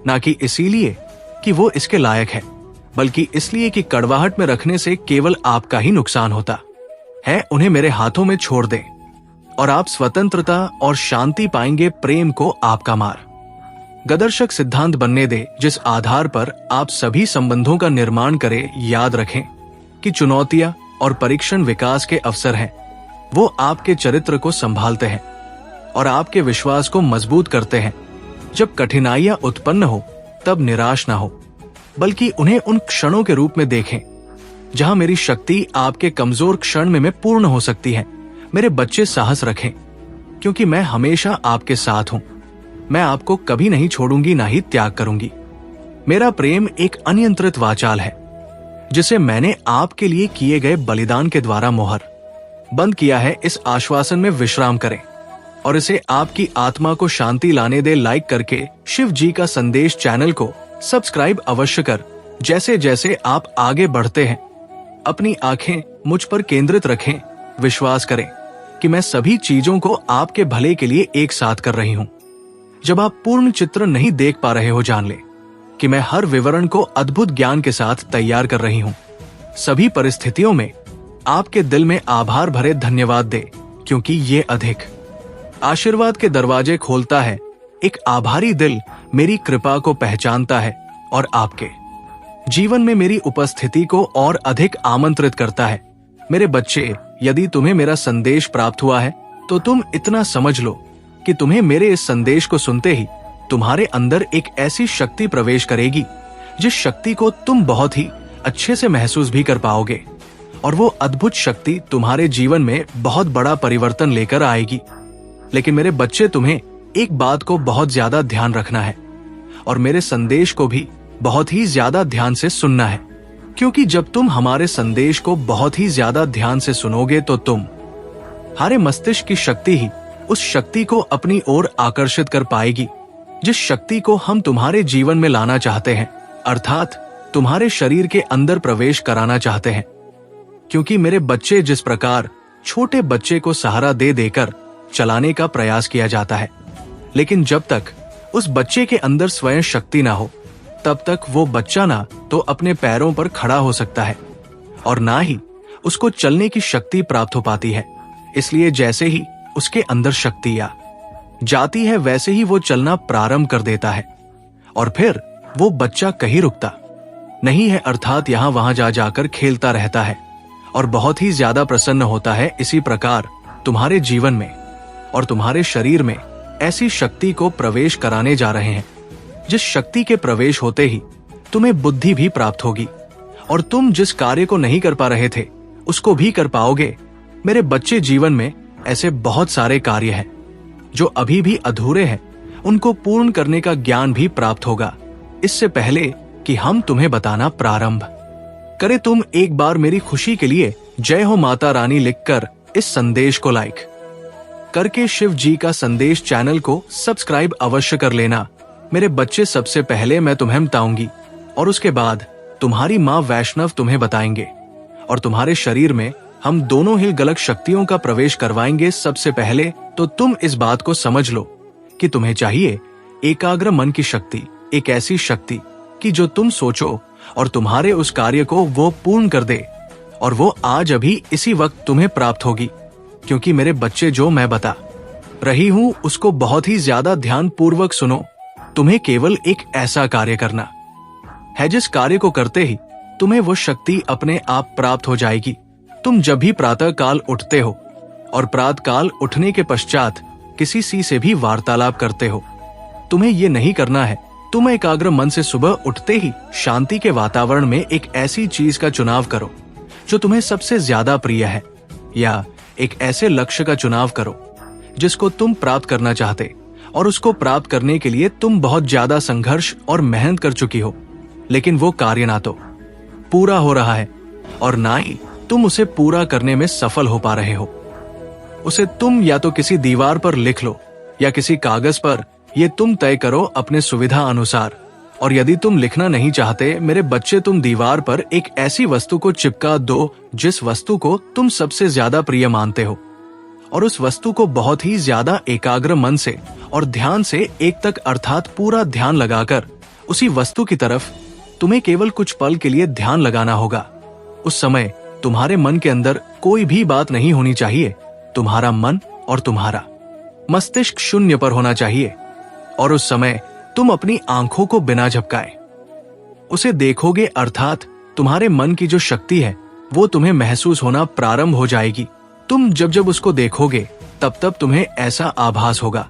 ना कि इसीलिए कि वो इसके लायक है, बल्कि इसलिए कि कड़वाहट में रखने से केवल आपका ही नुकसान होता है। उन्हें मेरे हाथों में छोड़ दें और आप स्वतंत्रता और शांति पाएंगे। प्रेम को आपका मार्गदर्शक सिद्धांत बनने दे, जिस आधार पर आप सभी संबंधों का निर्माण करें। याद रखें कि चुनौतियां और परीक्षण विकास के अवसर हैं। वो आपके चरित्र को संभालते हैं और आपके विश्वास को मजबूत करते हैं। जब कठिनाइयां उत्पन्न हो तब निराश ना हो, बल्कि उन्हें उन क्षणों के रूप में देखें जहां मेरी शक्ति आपके कमजोर क्षण में पूर्ण हो सकती है। मेरे बच्चे, साहस रखें, क्योंकि मैं हमेशा आपके साथ हूं। मैं आपको कभी नहीं छोड़ूंगी, ना ही त्याग करूंगी। मेरा प्रेम एक अनियंत्रित वाचाल है जिसे मैंने आपके लिए किए गए बलिदान के द्वारा मोहर बंद किया है। इस आश्वासन में विश्राम करें और इसे आपकी आत्मा को शांति लाने दे। लाइक करके शिव जी का संदेश चैनल को सब्सक्राइब अवश्य कर। जैसे जैसे आप आगे बढ़ते हैं, अपनी आंखें मुझ पर केंद्रित रखें। विश्वास करें कि मैं सभी चीजों को आपके भले के लिए एक साथ कर रही हूं। जब आप पूर्ण चित्र नहीं देख पा रहे हो, जान ले कि मैं हर विवरण को अद्भुत ज्ञान के साथ तैयार कर रही हूं। सभी परिस्थितियों में आपके दिल में आभार भरे धन्यवाद दे, क्योंकि ये अधिक आशीर्वाद के दरवाजे खोलता है। एक आभारी दिल मेरी कृपा को पहचानता है और आपके जीवन में मेरी उपस्थिति को और अधिक आमंत्रित करता है। मेरे बच्चे, यदि तुम्हें मेरा संदेश प्राप्त हुआ है तो तुम इतना समझ लो कि तुम्हें मेरे इस संदेश को सुनते ही तुम्हारे अंदर एक ऐसी शक्ति प्रवेश करेगी जिस शक्ति को तुम बहुत ही अच्छे से महसूस भी कर पाओगे, और वो अद्भुत शक्ति तुम्हारे जीवन में बहुत बड़ा परिवर्तन लेकर आएगी। लेकिन मेरे बच्चे, तुम्हें एक बात को बहुत ज्यादा ध्यान रखना है और मेरे संदेश को भी बहुत ही ज्यादा ध्यान से सुनना है, क्योंकि जब तुम हमारे संदेश को बहुत ही ज्यादा ध्यान से सुनोगे तो हमारे मस्तिष्क की शक्ति ही उस शक्ति को अपनी ओर आकर्षित कर पाएगी जिस शक्ति को हम तुम्हारे जीवन में लाना चाहते हैं, अर्थात तुम्हारे शरीर के अंदर प्रवेश कराना चाहते हैं। क्योंकि मेरे बच्चे, जिस प्रकार छोटे बच्चे को सहारा दे देकर चलाने का प्रयास किया जाता है, लेकिन जब तक उस बच्चे के अंदर स्वयं शक्ति ना हो तब तक वो बच्चा ना तो अपने पैरों पर खड़ा हो सकता है और ना ही उसको चलने की शक्ति प्राप्त हो पाती है। इसलिए जैसे ही उसके अंदर शक्ति आ जाती है वैसे ही वो चलना प्रारंभ कर देता है और फिर वो बच्चा कहीं रुकता नहीं है, अर्थात यहाँ वहां जा जाकर खेलता रहता है और बहुत ही ज्यादा प्रसन्न होता है। इसी प्रकार तुम्हारे जीवन में और तुम्हारे शरीर में ऐसी शक्ति को प्रवेश कराने जा रहे हैं जिस शक्ति के प्रवेश होते ही तुम्हें बुद्धि भी प्राप्त होगी और तुम जिस कार्य को नहीं कर पा रहे थे उसको भी कर पाओगे। मेरे बच्चे, जीवन में ऐसे बहुत सारे कार्य हैं जो अभी भी अधूरे हैं, उनको पूर्ण करने का ज्ञान भी प्राप्त होगा। इससे पहले कि हम तुम्हें बताना प्रारंभ करें, तुम एक बार मेरी खुशी के लिए जय हो माता रानी लिखकर इस संदेश को लाइक करके शिव जी का संदेश चैनल को सब्सक्राइब अवश्य कर लेना। मेरे बच्चे, सबसे पहले मैं तुम्हें बताऊंगी और उसके बाद तुम्हारी माँ वैष्णव तुम्हें बताएंगे और तुम्हारे शरीर में हम दोनों ही गलत शक्तियों का प्रवेश करवाएंगे। सबसे पहले तो तुम इस बात को समझ लो कि तुम्हें चाहिए एकाग्र मन की शक्ति, एक ऐसी शक्ति कि जो तुम सोचो और तुम्हारे उस कार्य को वो पूर्ण कर दे, और वो आज अभी इसी वक्त तुम्हें प्राप्त होगी। क्योंकि मेरे बच्चे, जो मैं बता रही हूं उसको बहुत ही ज्यादा ध्यान पूर्वक सुनो। तुम्हें केवल एक ऐसा कार्य करना है जिस कार्य को करते ही तुम्हें वो शक्ति अपने आप प्राप्त हो जाएगी। तुम जब भी प्रातः काल उठते हो और प्रातः काल उठने के पश्चात किसी से भी वार्तालाप करते हो, तुम्हें ये नहीं करना है। तुम एकाग्र मन से सुबह उठते ही शांति के वातावरण में एक ऐसी चीज का चुनाव करो जो तुम्हें सबसे ज्यादा प्रिय है, या एक ऐसे लक्ष्य का चुनाव करो जिसको तुम प्राप्त करना चाहते और उसको प्राप्त करने के लिए तुम बहुत ज्यादा संघर्ष और मेहनत कर चुकी हो, लेकिन वो कार्य ना तो पूरा हो रहा है और ना ही तुम उसे पूरा करने में सफल हो पा रहे हो। उसे तुम या तो किसी दीवार पर लिख लो या किसी कागज पर, ये तुम तय करो अपने सुविधा अनुसार। और यदि तुम लिखना नहीं चाहते मेरे बच्चे, तुम दीवार पर एक ऐसी वस्तु को चिपका दो जिस वस्तु को तुम सबसे ज्यादा प्रिय मानते हो, और उस वस्तु को बहुत ही ज्यादा एकाग्र मन से और ध्यान से एक तक, अर्थात पूरा ध्यान लगाकर उसी वस्तु की तरफ तुम्हें केवल कुछ पल के लिए ध्यान लगाना होगा। उस समय तुम्हारे मन के अंदर कोई भी बात नहीं होनी चाहिए। तुम्हारा मन और तुम्हारा मस्तिष्क शून्य पर होना चाहिए और उस समय तुम अपनी आंखों को बिना झपकाए उसे देखोगे, अर्थात तुम्हारे मन की जो शक्ति है वो तुम्हें महसूस होना प्रारंभ हो जाएगी। तुम जब जब उसको देखोगे तब तब तुम्हें ऐसा आभास होगा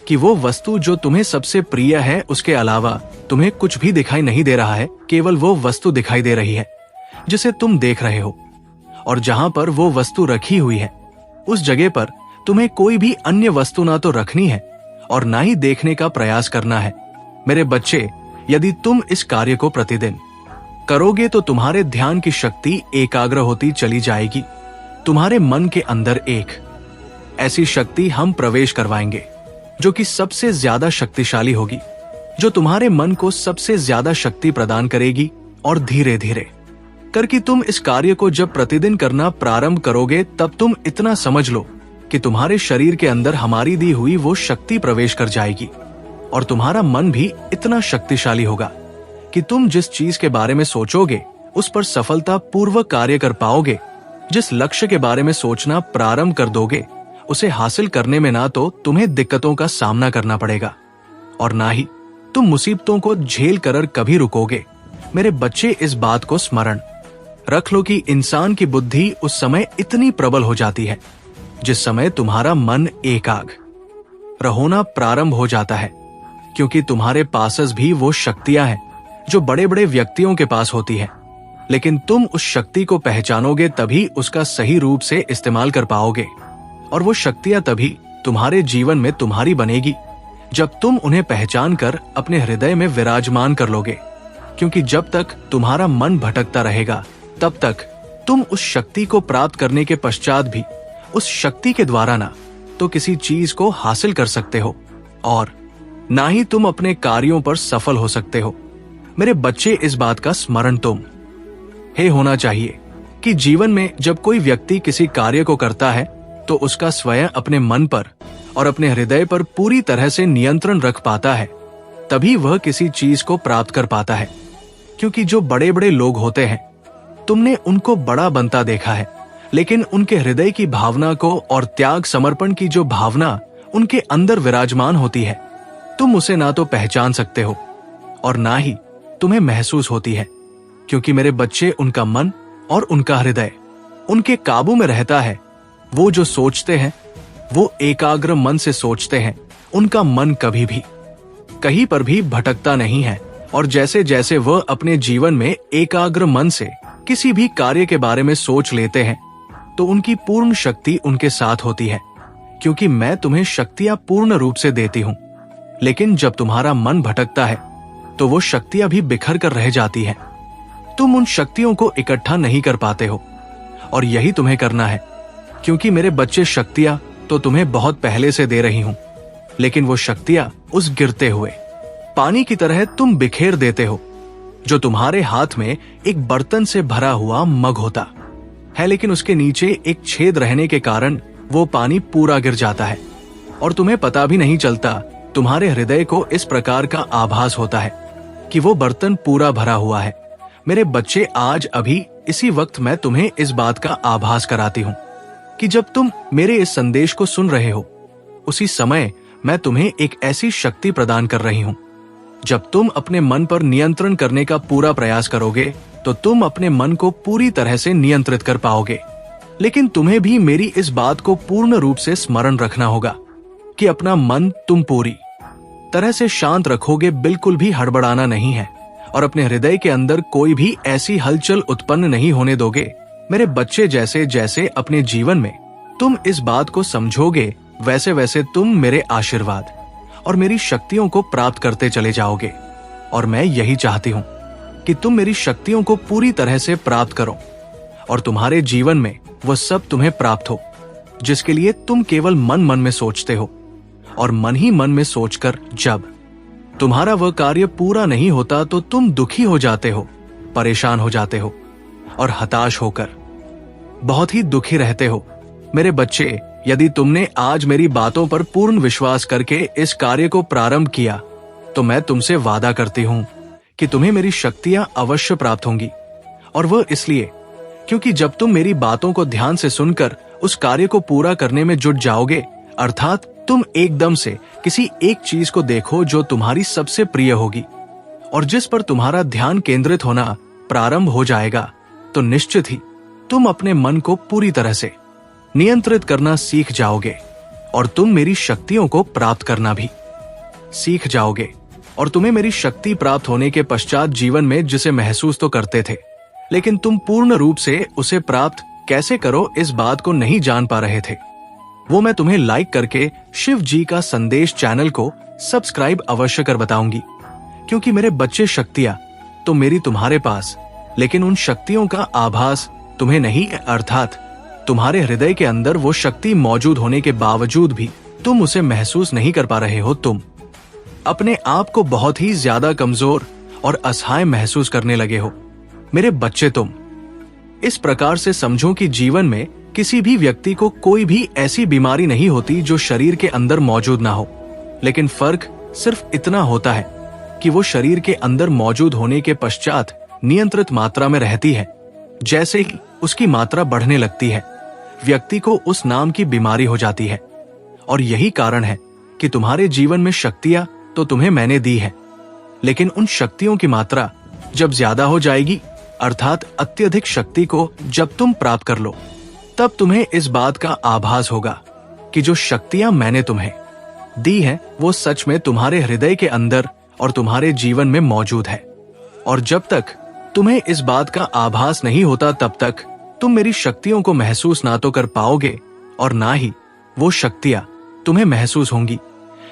कि वो वस्तु जो तुम्हें सबसे प्रिय है उसके अलावा तुम्हें कुछ भी दिखाई नहीं दे रहा है, केवल वो वस्तु दिखाई दे रही है जिसे तुम देख रहे हो। और जहां पर वो वस्तु रखी हुई है उस जगह पर तुम्हें कोई भी अन्य वस्तु ना तो रखनी है और ना ही देखने का प्रयास करना है। मेरे बच्चे, यदि तुम इस कार्य को प्रतिदिन करोगे तो तुम्हारे ध्यान की शक्ति एकाग्र होती चली जाएगी। तुम्हारे मन के अंदर एक ऐसी शक्ति हम प्रवेश करवाएंगे जो कि सबसे ज्यादा शक्तिशाली होगी, जो तुम्हारे मन को सबसे ज्यादा शक्ति प्रदान करेगी। और धीरे धीरे करके तुम इस कार्य को जब प्रतिदिन करना प्रारंभ करोगे तब तुम इतना समझ लो कि तुम्हारे शरीर के अंदर हमारी दी हुई वो शक्ति प्रवेश कर जाएगी और तुम्हारा मन भी इतना शक्तिशाली होगा कि तुम जिस चीज के बारे में सोचोगे उस पर सफलता पूर्वक कार्य कर पाओगे। जिस लक्ष्य के बारे में सोचना प्रारंभ कर दोगे उसे हासिल करने में ना तो तुम्हें दिक्कतों का सामना करना पड़ेगा और ना ही तुम मुसीबतों को झेल कर कभी रुकोगे। मेरे बच्चे, इस बात को स्मरण रख लो कि इंसान की बुद्धि उस समय इतनी प्रबल हो जाती है जिस समय तुम्हारा मन एकाग्र होना प्रारंभ हो जाता है, क्योंकि तुम्हारे पास भी वो शक्तियां हैं जो बड़े बड़े व्यक्तियों के पास होती है, लेकिन तुम उस शक्ति को पहचानोगे तभी उसका सही रूप से इस्तेमाल कर पाओगे। और वो शक्तियां तभी तुम्हारे जीवन में तुम्हारी बनेगी जब तुम उन्हें पहचान कर अपने हृदय में विराजमान कर लोगे। क्योंकि जब तक तुम्हारा मन भटकता रहेगा तब तक तुम उस शक्ति को प्राप्त करने के पश्चात भी उस शक्ति के द्वारा ना तो किसी चीज को हासिल कर सकते हो और ना ही तुम अपने कार्यों पर सफल हो सकते हो। मेरे बच्चे, इस बात का स्मरण तुम हे होना चाहिए कि जीवन में जब कोई व्यक्ति किसी कार्य को करता है तो उसका स्वयं अपने मन पर और अपने हृदय पर पूरी तरह से नियंत्रण रख पाता है, तभी वह किसी चीज को प्राप्त कर पाता है। क्योंकि जो बड़े बड़े लोग होते हैं, तुमने उनको बड़ा बनता देखा है, लेकिन उनके हृदय की भावना को और त्याग समर्पण की जो भावना उनके अंदर विराजमान होती है, तुम उसे ना तो पहचान सकते हो और ना ही तुम्हें महसूस होती है। क्योंकि मेरे बच्चे, उनका मन और उनका हृदय उनके काबू में रहता है। वो जो सोचते हैं वो एकाग्र मन से सोचते हैं। उनका मन कभी भी कहीं पर भी भटकता नहीं है और जैसे जैसे वह अपने जीवन में एकाग्र मन से किसी भी कार्य के बारे में सोच लेते हैं तो उनकी पूर्ण शक्ति उनके साथ होती है। क्योंकि मैं तुम्हें शक्तियां पूर्ण रूप से देती हूं, लेकिन जब तुम्हारा मन भटकता है तो वो शक्तियां भी बिखर कर रह जाती है। तुम उन शक्तियों को इकट्ठा नहीं कर पाते हो और यही तुम्हें करना है। क्योंकि मेरे बच्चे, शक्तियां तो तुम्हें बहुत पहले से दे रही हूं, लेकिन वो शक्तियां उस गिरते हुए पानी की तरह तुम बिखेर देते हो, जो तुम्हारे हाथ में एक बर्तन से भरा हुआ मग होता है, लेकिन उसके नीचे एक छेद रहने के कारण वो पानी पूरा गिर जाता है और तुम्हें पता भी नहीं चलता। तुम्हारे हृदय को इस प्रकार का आभास होता है कि वो बर्तन पूरा भरा हुआ है। मेरे बच्चे, आज अभी इसी वक्त मैं तुम्हें इस बात का आभास कराती हूँ कि जब तुम मेरे इस संदेश को सुन रहे हो, उसी समय मैं तुम्हें एक ऐसी शक्ति प्रदान कर रही हूँ। जब तुम अपने मन पर नियंत्रण करने का पूरा प्रयास करोगे तो तुम अपने मन को पूरी तरह से नियंत्रित कर पाओगे। लेकिन तुम्हें भी मेरी इस बात को पूर्ण रूप से स्मरण रखना होगा कि अपना मन तुम पूरी तरह से शांत रखोगे, बिल्कुल भी हड़बड़ाना नहीं है और अपने हृदय के अंदर कोई भी ऐसी हलचल उत्पन्न नहीं होने दोगे। मेरे बच्चे, जैसे जैसे अपने जीवन में तुम इस बात को समझोगे, वैसे वैसे तुम मेरे आशीर्वाद और मेरी शक्तियों को प्राप्त करते चले जाओगे। और मैं यही चाहती हूँ कि तुम मेरी शक्तियों को पूरी तरह से प्राप्त करो और तुम्हारे जीवन में वह सब तुम्हें प्राप्त हो जिसके लिए तुम केवल मन मन में सोचते हो। और मन ही मन में सोचकर जब तुम्हारा वह कार्य पूरा नहीं होता तो तुम दुखी हो जाते हो, परेशान हो जाते हो और हताश होकर बहुत ही दुखी रहते हो। मेरे बच्चे, यदि तुमने आज मेरी बातों पर पूर्ण विश्वास करके इस कार्य को प्रारंभ किया तो मैं तुमसे वादा करती हूं कि तुम्हें मेरी शक्तियां अवश्य प्राप्त होंगी। और वह इसलिए क्योंकि जब तुम मेरी बातों को ध्यान से सुनकर उस कार्य को पूरा करने में जुट जाओगे, अर्थात तुम एकदम से किसी एक चीज को देखो जो तुम्हारी सबसे प्रिय होगी और जिस पर तुम्हारा ध्यान केंद्रित होना प्रारंभ हो जाएगा, तो निश्चित ही तुम अपने मन को पूरी तरह से नियंत्रित करना सीख जाओगे और तुम मेरी शक्तियों को प्राप्त करना भी सीख जाओगे। और तुम्हें मेरी शक्ति प्राप्त होने के पश्चात जीवन में जिसे महसूस तो करते थे, लेकिन तुम पूर्ण रूप से उसे प्राप्त कैसे करो इस बात को नहीं जान पा रहे थे, वो मैं तुम्हें लाइक करके शिव जी का संदेश चैनल को सब्सक्राइब अवश्य कर बताऊंगी। क्योंकि मेरे बच्चे, शक्तियां तो मेरी तुम्हारे पास, लेकिन उन शक्तियों का आभास तुम्हें नहीं, अर्थात तुम्हारे हृदय के अंदर वो शक्ति मौजूद होने के बावजूद भी तुम उसे महसूस नहीं कर पा रहे हो। तुम अपने आप को बहुत ही ज्यादा कमजोर और असहाय महसूस करने लगे हो। मेरे बच्चे, तुम इस प्रकार से समझो कि जीवन में किसी भी व्यक्ति को कोई भी ऐसी बीमारी नहीं होती जो शरीर के अंदर मौजूद ना हो, लेकिन फर्क सिर्फ इतना होता है कि वो शरीर के अंदर मौजूद होने के पश्चात नियंत्रित मात्रा में रहती है। जैसे ही उसकी मात्रा बढ़ने लगती है, व्यक्ति को उस नाम की बीमारी हो जाती है। और यही कारण है कि तुम्हारे जीवन में शक्तियां तो तुम्हें मैंने दी है, लेकिन उन शक्तियों की मात्रा जब ज्यादा हो जाएगी, अर्थात अत्यधिक शक्ति को जब तुम प्राप्त कर लो, तब तुम्हें इस बात का आभास होगा कि जो शक्तियां मैंने तुम्हें दी हैं वो सच में तुम्हारे हृदय के अंदर और तुम्हारे जीवन में मौजूद है। और जब तक तुम्हें इस बात का आभास नहीं होता, तब तक तुम मेरी शक्तियों को महसूस ना तो कर पाओगे और ना ही वो शक्तियां तुम्हें महसूस होंगी।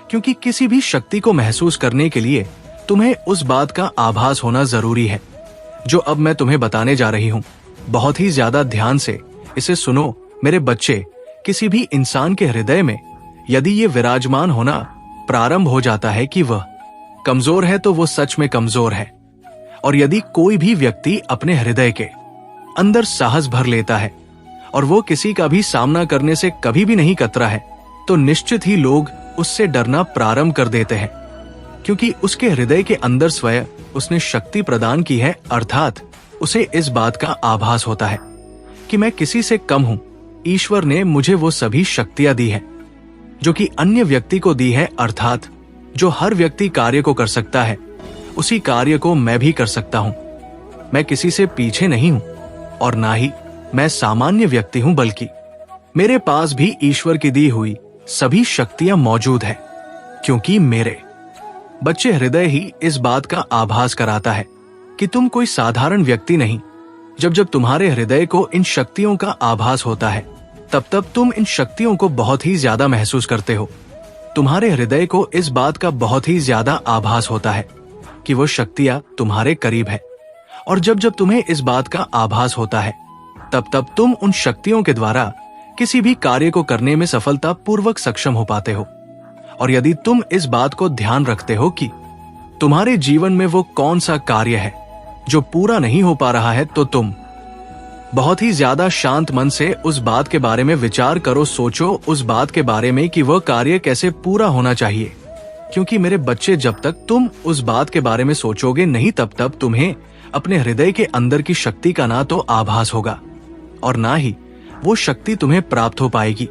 क्योंकि किसी भी शक्ति को महसूस करने के लिए तुम्हें उस बात का आभास होना जरूरी है जो अब मैं तुम्हें बताने जा रही हूं। बहुत ही ज्यादा ध्यान से इसे सुनो मेरे बच्चे। किसी भी इंसान के हृदय में यदि ये विराजमान होना प्रारंभ हो जाता है कि वह कमजोर है तो वो सच में कमजोर है। और यदि कोई भी व्यक्ति अपने हृदय के अंदर साहस भर लेता है और वो किसी का भी सामना करने से कभी भी नहीं कतरा है, तो निश्चित ही लोग उससे डरना प्रारंभ कर देते हैं, क्योंकि उसके हृदय के अंदर स्वयं उसने शक्ति प्रदान की है। अर्थात उसे इस बात का आभास होता है कि मैं किसी से कम हूं। ईश्वर ने मुझे वो सभी शक्तियां दी है जो कि अन्य व्यक्ति को दी है। अर्थात जो हर व्यक्ति कार्य को कर सकता है उसी कार्य को मैं भी कर सकता हूं। मैं किसी से पीछे नहीं हूं और ना ही मैं सामान्य व्यक्ति हूं, बल्कि मेरे पास भी ईश्वर की दी हुई सभी शक्तियां मौजूद है। क्योंकि मेरे बच्चे हृदय ही इस बात का आभास कराता है कि तुम कोई साधारण व्यक्ति नहीं। जब जब तुम्हारे हृदय को इन शक्तियों का आभास होता है तब तब तुम इन शक्तियों को बहुत ही ज्यादा महसूस करते हो। तुम्हारे हृदय को इस बात का बहुत ही ज्यादा आभास होता है कि वो शक्तियां तुम्हारे करीब है। और जब जब तुम्हें इस बात का आभास होता है तब तब तुम उन शक्तियों के द्वारा किसी भी कार्य को करने में सफलता पूर्वक सक्षम हो पाते हो। और यदि तुम इस बात को ध्यान रखते हो कि तुम्हारे जीवन में वो कौन सा कार्य है जो पूरा नहीं हो पा रहा है, तो तुम बहुत ही ज्यादा शांत मन से उस बात के बारे में विचार करो। सोचो उस बात के बारे में कि वह कार्य कैसे पूरा होना चाहिए। क्योंकि मेरे बच्चे, जब तक तुम उस बात के बारे में सोचोगे नहीं तब तक तुम्हें अपने हृदय के अंदर की शक्ति का ना तो आभास होगा और ना ही वो शक्ति तुम्हें प्राप्त हो पाएगी।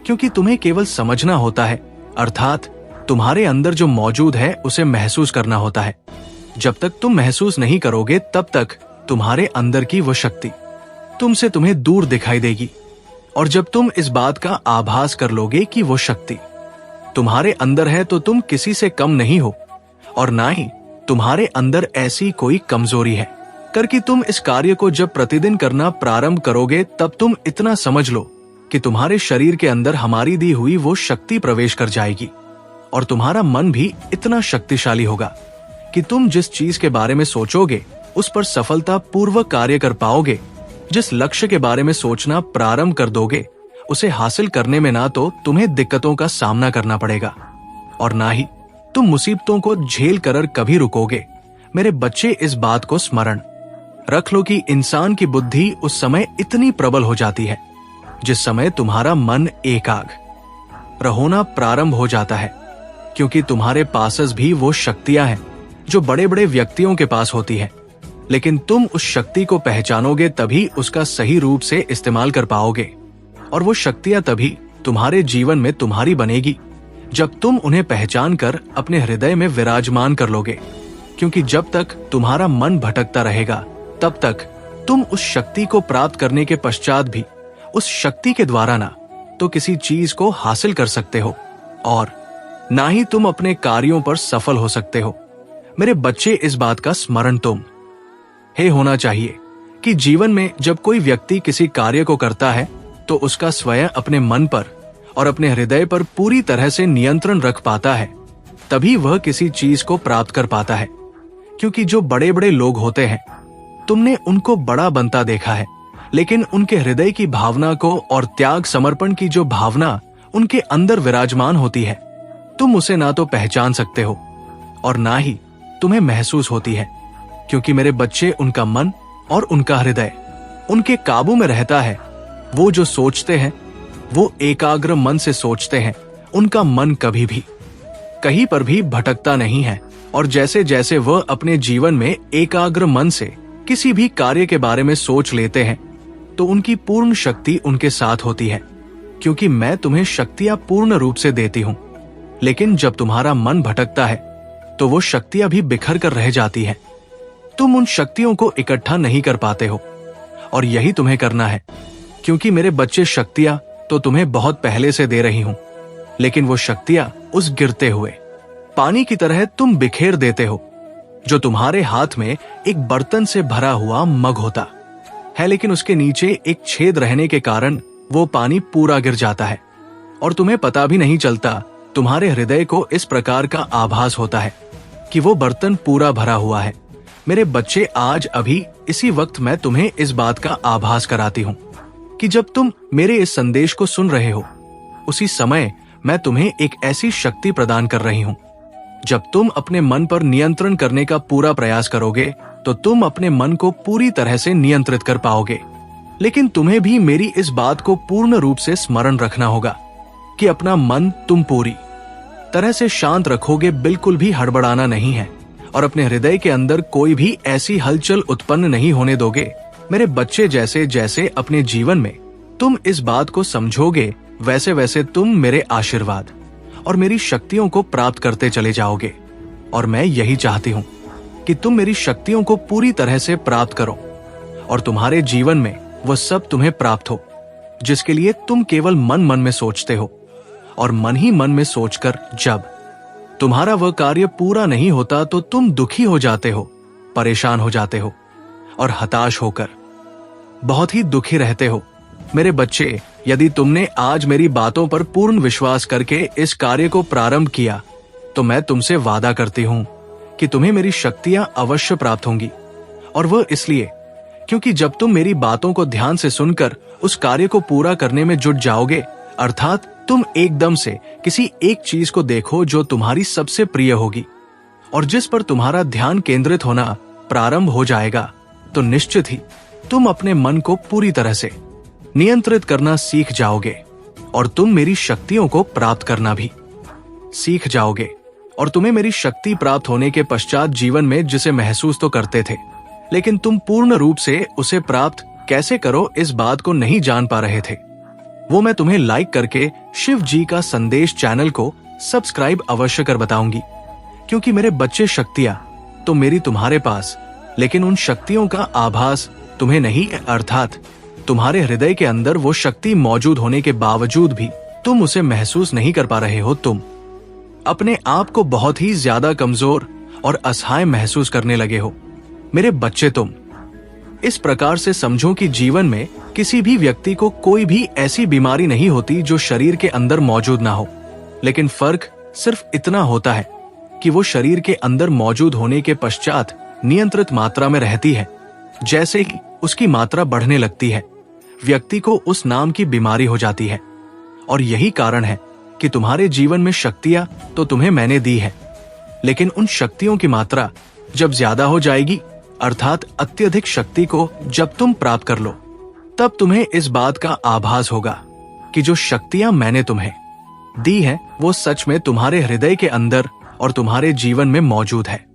क्योंकि तुम्हें केवल समझना होता है, अर्थात तुम्हारे अंदर जो मौजूद है उसे महसूस करना होता है। जब तक तुम महसूस नहीं करोगे तब तक तुम्हारे अंदर की वो शक्ति तुमसे तुम्हें दूर दिखाई देगी। और जब तुम इस बात का आभास कर लोगे कि वो शक्ति तुम्हारे अंदर है तो तुम किसी से कम नहीं हो और ना ही तुम्हारे अंदर ऐसी कोई कमजोरी है करके तुम इस कार्य को जब प्रतिदिन करना प्रारंभ करोगे तब तुम इतना समझ लो कि तुम्हारे शरीर के अंदर हमारी दी हुई वो शक्ति प्रवेश कर जाएगी। और तुम्हारा मन भी इतना शक्तिशाली होगा कि तुम जिस चीज के बारे में सोचोगे उस पर सफलता पूर्वक कार्य कर पाओगे। जिस लक्ष्य के बारे में सोचना प्रारंभ कर दोगे उसे हासिल करने में ना तो तुम्हें दिक्कतों का सामना करना पड़ेगा और ना ही तुम मुसीबतों को झेल कर कभी रुकोगे। मेरे बच्चे, इस बात को स्मरण रख लो कि इंसान की बुद्धि उस समय इतनी प्रबल हो जाती है जिस समय तुम्हारा मन एकाग्र होना प्रारंभ हो जाता है। क्योंकि तुम्हारे पास भी वो शक्तियां हैं जो बड़े बड़े व्यक्तियों के पास होती है, लेकिन तुम उस शक्ति को पहचानोगे तभी उसका सही रूप से इस्तेमाल कर पाओगे। और वो शक्तियां तभी तुम्हारे जीवन में तुम्हारी बनेगी जब तुम उन्हें पहचान कर अपने हृदय में विराजमान कर लोगे। क्योंकि जब तक तुम्हारा मन भटकता रहेगा तब तक तुम उस शक्ति को प्राप्त करने के पश्चात भी उस शक्ति के द्वारा ना तो किसी चीज को हासिल कर सकते हो और ना ही तुम अपने कार्यों पर सफल हो सकते हो। मेरे बच्चे, इस बात का स्मरण तुम हे होना चाहिए कि जीवन में जब कोई व्यक्ति किसी कार्य को करता है तो उसका स्वयं अपने मन पर और अपने हृदय पर पूरी तरह से नियंत्रण रख पाता है, तभी वह किसी चीज को प्राप्त कर पाता है। क्योंकि जो बड़े बड़े लोग होते हैं तुमने उनको बड़ा बनता देखा है, लेकिन उनके हृदय की भावना को और त्याग समर्पण की जो भावना उनके अंदर विराजमान होती है तुम उसे ना तो पहचान सकते हो और ना ही तुम्हें महसूस होती है। क्योंकि मेरे बच्चे, उनका मन और उनका हृदय उनके काबू में रहता है। वो जो सोचते हैं वो एकाग्र मन से सोचते हैं। उनका मन कभी भी कहीं पर भी भटकता नहीं है। और जैसे जैसे वह अपने जीवन में एकाग्र मन से किसी भी कार्य के बारे में सोच लेते हैं तो उनकी पूर्ण शक्ति उनके साथ होती है। क्योंकि मैं तुम्हें शक्तियां पूर्ण रूप से देती हूं, लेकिन जब तुम्हारा मन भटकता है तो वो शक्तियां भी बिखर कर रह जाती हैं। तुम उन शक्तियों को इकट्ठा नहीं कर पाते हो और यही तुम्हें करना है। क्योंकि मेरे बच्चे, शक्तियां तो तुम्हें बहुत पहले से दे रही हूं, लेकिन वो शक्तियां उस गिरते हुए पानी की तरह तुम बिखेर देते हो जो तुम्हारे हाथ में एक बर्तन से भरा हुआ मग होता है, लेकिन उसके नीचे एक छेद रहने के कारण वो पानी पूरा गिर जाता है और तुम्हें पता भी नहीं चलता। तुम्हारे हृदय को इस प्रकार का आभास होता है कि वो बर्तन पूरा भरा हुआ है। मेरे बच्चे, आज अभी इसी वक्त मैं तुम्हें इस बात का आभास कराती हूँ कि जब तुम मेरे इस संदेश को सुन रहे हो, उसी समय मैं तुम्हें एक ऐसी शक्ति प्रदान कर रही हूँ। जब तुम अपने मन पर नियंत्रण करने का पूरा प्रयास करोगे तो तुम अपने मन को पूरी तरह से नियंत्रित कर पाओगे। लेकिन तुम्हें भी मेरी इस बात को पूर्ण रूप से स्मरण रखना होगा कि अपना मन तुम पूरी तरह से शांत रखोगे, बिल्कुल भी हड़बड़ाना नहीं है और अपने हृदय के अंदर कोई भी ऐसी हलचल उत्पन्न नहीं होने दोगे। मेरे बच्चे, जैसे जैसे अपने जीवन में तुम इस बात को समझोगे, वैसे वैसे तुम मेरे आशीर्वाद और मेरी शक्तियों को प्राप्त करते चले जाओगे। और मैं यही चाहती हूँ कि तुम मेरी शक्तियों को पूरी तरह से प्राप्त करो और तुम्हारे जीवन में वह सब तुम्हें प्राप्त हो जिसके लिए तुम केवल मन मन में सोचते हो। और मन ही मन में सोचकर जब तुम्हारा वह कार्य पूरा नहीं होता तो तुम दुखी हो जाते हो, परेशान हो जाते हो और हताश होकर बहुत ही दुखी रहते हो। मेरे बच्चे, यदि तुमने आज मेरी बातों पर पूर्ण विश्वास करके इस कार्य को प्रारंभ किया तो मैं तुमसे वादा करती हूँ कि तुम्हें मेरी शक्तियां अवश्य प्राप्त होंगी। और वह इसलिए क्योंकि जब तुम मेरी बातों को ध्यान से सुनकर उस कार्य को पूरा करने में जुट जाओगे, अर्थात तुम एकदम से किसी एक चीज को देखो जो तुम्हारी सबसे प्रिय होगी और जिस पर तुम्हारा ध्यान केंद्रित होना प्रारंभ हो जाएगा, तो निश्चित ही तुम अपने मन को पूरी तरह से नियंत्रित करना सीख जाओगे और तुम मेरी शक्तियों को प्राप्त करना भी सीख जाओगे। और तुम्हें मेरी शक्ति प्राप्त होने के पश्चात जीवन में जिसे महसूस तो करते थे, लेकिन तुम पूर्ण रूप से उसे प्राप्त कैसे करो इस बात को नहीं जान पा रहे थे। वो मैं तुम्हें लाइक करके शिव जी का संदेश चैनल को सब्सक्राइब अवश्य कर बताऊंगी। क्योंकि मेरे बच्चे, शक्तियां तो मेरी तुम्हारे पास, लेकिन उन शक्तियों का आभास तुम्हें नहीं, अर्थात तुम्हारे हृदय के अंदर वो शक्ति मौजूद होने के बावजूद भी तुम उसे महसूस नहीं कर पा रहे हो। तुम अपने आप को बहुत ही ज्यादा कमजोर और असहाय महसूस करने लगे हो। मेरे बच्चे, तुम इस प्रकार से समझो कि जीवन में किसी भी व्यक्ति को कोई भी ऐसी बीमारी नहीं होती जो शरीर के अंदर मौजूद ना हो, लेकिन फर्क सिर्फ इतना होता है कि वो शरीर के अंदर मौजूद होने के पश्चात नियंत्रित मात्रा में रहती है। जैसे ही उसकी मात्रा बढ़ने लगती है, व्यक्ति को उस नाम की बीमारी हो जाती है। और यही कारण है कि तुम्हारे जीवन में शक्तियां तो तुम्हें मैंने दी है, लेकिन उन शक्तियों की मात्रा जब ज्यादा हो जाएगी, अर्थात अत्यधिक शक्ति को जब तुम प्राप्त कर लो, तब तुम्हें इस बात का आभास होगा कि जो शक्तियां मैंने तुम्हें दी है वो सच में तुम्हारे हृदय के अंदर और तुम्हारे जीवन में मौजूद है।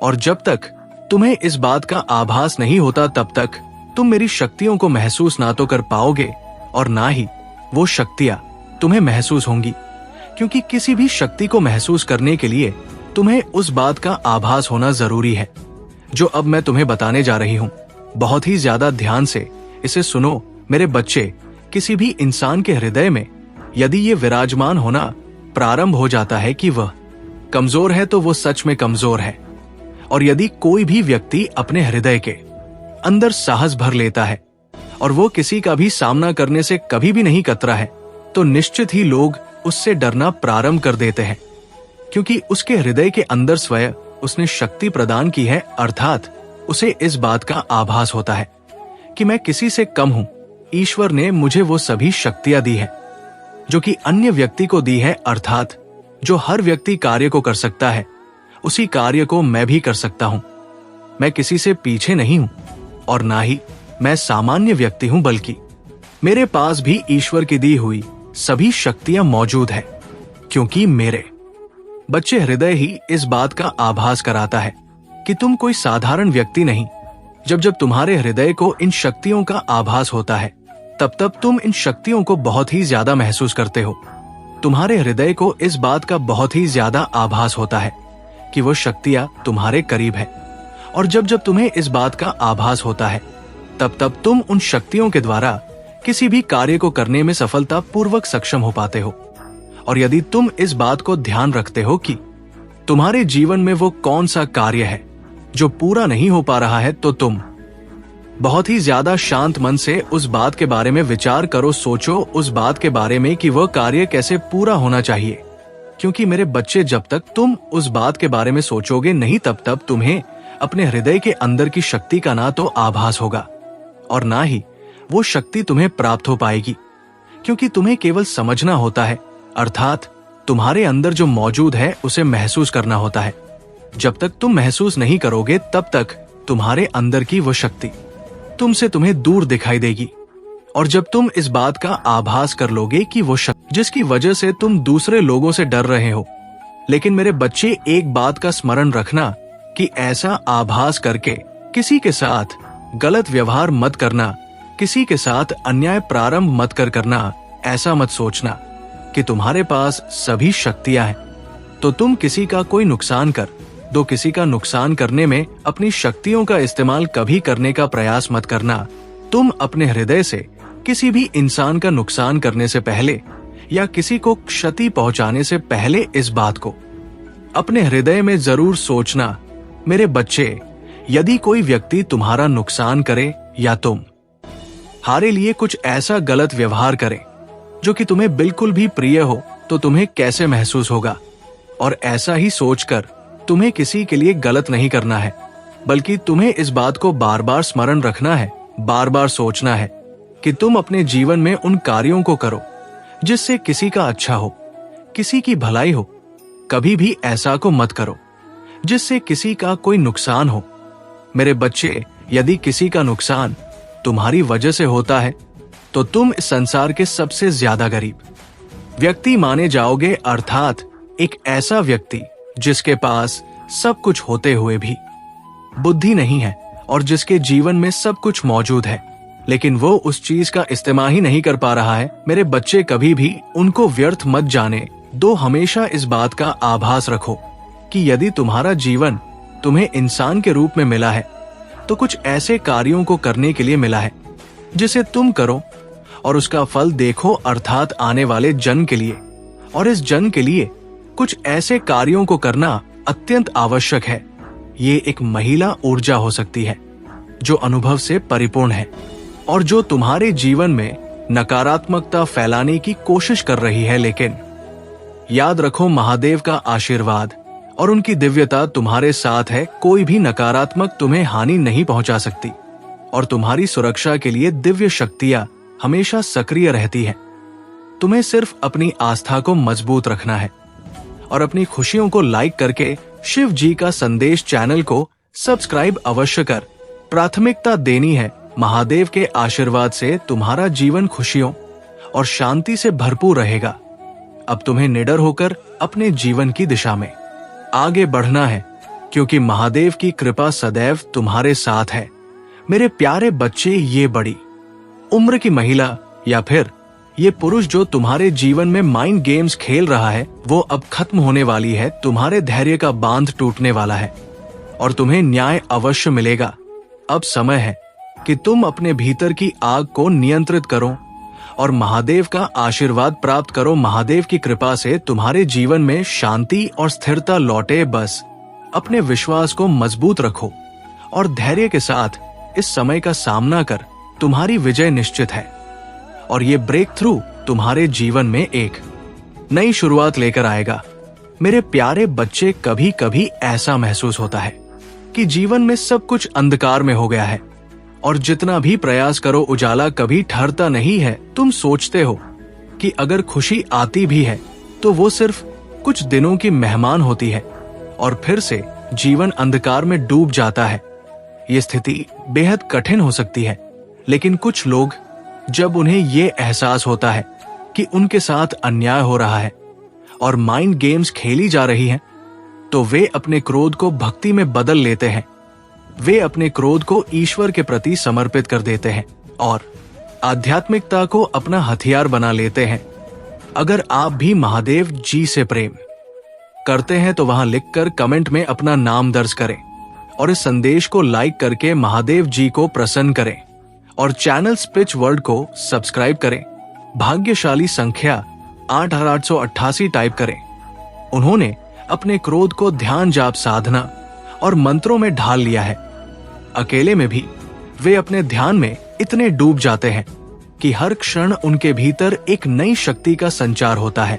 और जब तक तुम्हें इस बात का आभास नहीं होता, तब तक तुम मेरी शक्तियों को महसूस ना तो कर पाओगे और ना ही वो शक्तियां तुम्हें महसूस होंगी। क्योंकि किसी भी शक्ति को महसूस करने के लिए तुम्हें उस बात का आभास होना जरूरी है जो अब मैं तुम्हें बताने जा रही हूँ। बहुत ही ज्यादा ध्यान से इसे सुनो मेरे बच्चे। किसी भी इंसान के हृदय में यदि ये विराजमान होना प्रारंभ हो जाता है कि वह कमजोर है, तो वो सच में कमजोर है। और यदि कोई भी व्यक्ति अपने हृदय के अंदर साहस भर लेता है और वो किसी का भी सामना करने से कभी भी नहीं कतरा है, तो निश्चित ही लोग उससे डरना प्रारंभ कर देते हैं। क्योंकि उसके हृदय के अंदर स्वयं उसने शक्ति प्रदान की है, अर्थात उसे इस बात का आभास होता है कि मैं किसी से कम हूं। ईश्वर ने मुझे वो सभी शक्तियां दी है जो कि अन्य व्यक्ति को दी है, अर्थात जो हर व्यक्ति कार्य को कर सकता है, उसी कार्य को मैं भी कर सकता हूं। मैं किसी से पीछे नहीं हूं और ना ही मैं सामान्य व्यक्ति हूं, बल्कि मेरे पास भी ईश्वर की दी हुई सभी शक्तियां मौजूद है। क्योंकि मेरे बच्चे, हृदय ही इस बात का आभास कराता है कि तुम कोई साधारण व्यक्ति नहीं। जब जब तुम्हारे हृदय को इन शक्तियों का आभास होता है, तब तब तुम इन शक्तियों को बहुत ही ज्यादा महसूस करते हो। तुम्हारे हृदय को इस बात का बहुत ही ज्यादा आभास होता है कि वो शक्तियां तुम्हारे करीब है। और जब जब तुम्हें इस बात का आभास होता है, तब तब तुम उन शक्तियों के द्वारा किसी भी कार्य को करने में सफलता पूर्वक सक्षम हो पाते हो। और यदि तुम इस बात को ध्यान रखते हो कि तुम्हारे जीवन में वो कौन सा कार्य है जो पूरा नहीं हो पा रहा है, तो तुम बहुत ही ज्यादा शांत मन से उस बात के बारे में विचार करो। सोचो उस बात के बारे में कि वह कार्य कैसे पूरा होना चाहिए क्योंकि मेरे बच्चे, जब तक तुम उस बात के बारे में सोचोगे नहीं, तब तक तुम्हें अपने हृदय के अंदर की शक्ति का ना तो आभास होगा और ना ही वो शक्ति तुम्हें प्राप्त हो पाएगी, क्योंकि तुम्हें केवल समझना होता है, अर्थात तुम्हारे अंदर जो मौजूद है उसे महसूस करना होता है। जब तक तुम महसूस नहीं करोगे तब तक तुम्हारे अंदर की वो शक्ति तुमसे तुम्हें दूर दिखाई देगी। और जब तुम इस बात का आभास कर लोगे कि वो शक्ति जिसकी वजह से तुम दूसरे लोगों से डर रहे हो, लेकिन मेरे बच्चे, एक बात का स्मरण रखना कि ऐसा आभास करके किसी के साथ गलत व्यवहार मत करना, किसी के साथ अन्याय प्रारंभ मत करना। ऐसा मत सोचना कि तुम्हारे पास सभी शक्तियां हैं तो तुम किसी का कोई नुकसान कर दो। किसी का नुकसान करने में अपनी शक्तियों का इस्तेमाल कभी करने का प्रयास मत करना। तुम अपने हृदय से किसी भी इंसान का नुकसान करने से पहले या किसी को क्षति पहुंचाने से पहले इस बात को अपने हृदय में जरूर सोचना, मेरे बच्चे, यदि कोई व्यक्ति तुम्हारा नुकसान करे या तुम हारे लिए कुछ ऐसा गलत व्यवहार करे जो कि तुम्हें बिल्कुल भी प्रिय हो, तो तुम्हें कैसे महसूस होगा। और ऐसा ही सोचकर तुम्हें किसी के लिए गलत नहीं करना है, बल्कि तुम्हें इस बात को बार बार स्मरण रखना है, बार बार सोचना है कि तुम अपने जीवन में उन कार्यों को करो जिससे किसी का अच्छा हो, किसी की भलाई हो। कभी भी ऐसा को मत करो जिससे किसी का कोई नुकसान हो। मेरे बच्चे, यदि किसी का नुकसान तुम्हारी वजह से होता है तो तुम इस संसार के सबसे ज्यादा गरीब व्यक्ति माने जाओगे, अर्थात एक ऐसा व्यक्ति जिसके पास सब कुछ होते हुए भी बुद्धि नहीं है और जिसके जीवन में सब कुछ मौजूद है, लेकिन वो उस चीज का इस्तेमाल ही नहीं कर पा रहा है। मेरे बच्चे, कभी भी उनको व्यर्थ मत जाने दो। हमेशा इस बात का आभास रखो कि यदि तुम्हारा जीवन तुम्हें इंसान के रूप में मिला है तो कुछ ऐसे कार्यों को करने के लिए मिला है जिसे तुम करो और उसका फल देखो, अर्थात आने वाले जन्म के लिए। और इस जन्म के लिए कुछ ऐसे कार्यों को करना अत्यंत आवश्यक है। ये एक महिला ऊर्जा हो सकती है जो अनुभव से परिपूर्ण है और जो तुम्हारे जीवन में नकारात्मकता फैलाने की कोशिश कर रही है, लेकिन याद रखो, महादेव का आशीर्वाद और उनकी दिव्यता तुम्हारे साथ है। कोई भी नकारात्मक तुम्हें हानि नहीं पहुंचा सकती और तुम्हारी सुरक्षा के लिए दिव्य शक्तियां हमेशा सक्रिय रहती हैं। तुम्हें सिर्फ अपनी आस्था को मजबूत रखना है और अपनी खुशियों को लाइक करके शिव जी का संदेश चैनल को सब्सक्राइब अवश्य कर प्राथमिकता देनी है। महादेव के आशीर्वाद से तुम्हारा जीवन खुशियों और शांति से भरपूर रहेगा। अब तुम्हें निडर होकर अपने जीवन की दिशा में आगे बढ़ना है, क्योंकि महादेव की कृपा सदैव तुम्हारे साथ है। मेरे प्यारे बच्चे, ये बड़ी उम्र की महिला या फिर ये पुरुष जो तुम्हारे जीवन में माइंड गेम्स खेल रहा है, वो अब खत्म होने वाली है। तुम्हारे धैर्य का बांध टूटने वाला है और तुम्हें न्याय अवश्य मिलेगा। अब समय है कि तुम अपने भीतर की आग को नियंत्रित करो और महादेव का आशीर्वाद प्राप्त करो। महादेव की कृपा से तुम्हारे जीवन में शांति और स्थिरता लौटे। बस अपने विश्वास को मजबूत रखो और धैर्य के साथ इस समय का सामना कर। तुम्हारी विजय निश्चित है और ये ब्रेक थ्रू तुम्हारे जीवन में एक नई शुरुआत लेकर आएगा। मेरे प्यारे बच्चे, कभी कभी ऐसा महसूस होता है कि जीवन में सब कुछ अंधकार में हो गया है और जितना भी प्रयास करो उजाला कभी ठहरता नहीं है। तुम सोचते हो कि अगर खुशी आती भी है तो वो सिर्फ कुछ दिनों की मेहमान होती है और फिर से जीवन अंधकार में डूब जाता है। ये स्थिति बेहद कठिन हो सकती है, लेकिन कुछ लोग, जब उन्हें ये एहसास होता है कि उनके साथ अन्याय हो रहा है और माइंड गेम्स खेली जा रही हैं, तो वे अपने क्रोध को भक्ति में बदल लेते हैं। वे अपने क्रोध को ईश्वर के प्रति समर्पित कर देते हैं और आध्यात्मिकता को अपना हथियार बना लेते हैं। अगर आप भी महादेव जी से प्रेम करते हैं तो वहां लिखकर कमेंट में अपना नाम दर्ज करें और इस संदेश को लाइक करके महादेव जी को प्रसन्न करें और चैनल स्पिच वर्ल्ड को सब्सक्राइब करें। भाग्यशाली संख्या 8888 टाइप करें। उन्होंने अपने क्रोध को ध्यान जाप साधना और मंत्रों में ढाल लिया है। अकेले में भी वे अपने ध्यान में इतने डूब जाते हैं कि हर क्षण उनके भीतर एक नई शक्ति का संचार होता है।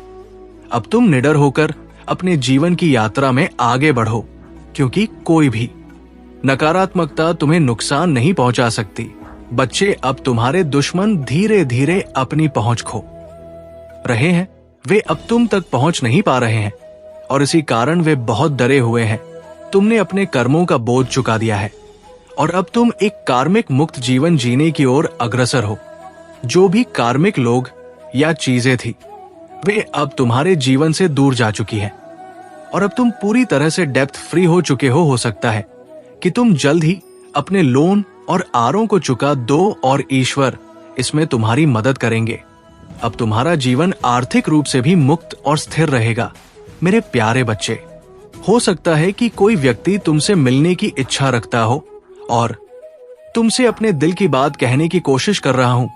अब तुम निडर होकर अपने जीवन की यात्रा में आगे बढ़ो, क्योंकि कोई भी नकारात्मकता तुम्हें नुकसान नहीं पहुंचा सकती। बच्चे, अब तुम्हारे दुश्मन धीरे धीरे अपनी पहुंच खो रहे हैं। वे अब तुम तक पहुंच नहीं पा रहे हैं और इसी कारण वे बहुत डरे हुए हैं। तुमने अपने कर्मों का बोझ चुका दिया है और अब तुम एक कार्मिक मुक्त जीवन जीने की ओर अग्रसर हो। जो भी कार्मिक लोग या चीजें थी, वे अब तुम्हारे जीवन से दूर जा चुकी है और अब तुम पूरी तरह से डेप्थ फ्री हो चुके हो सकता है कि तुम जल्द ही अपने लोन और आरों को चुका दो और ईश्वर इसमें तुम्हारी मदद करेंगे। अब तुम्हारा जीवन आर्थिक रूप से भी मुक्त और स्थिर रहेगा। मेरे प्यारे बच्चे, हो सकता है कि कोई व्यक्ति तुमसे मिलने की इच्छा रखता हो और तुमसे अपने दिल की बात कहने की कोशिश कर रहा हूं।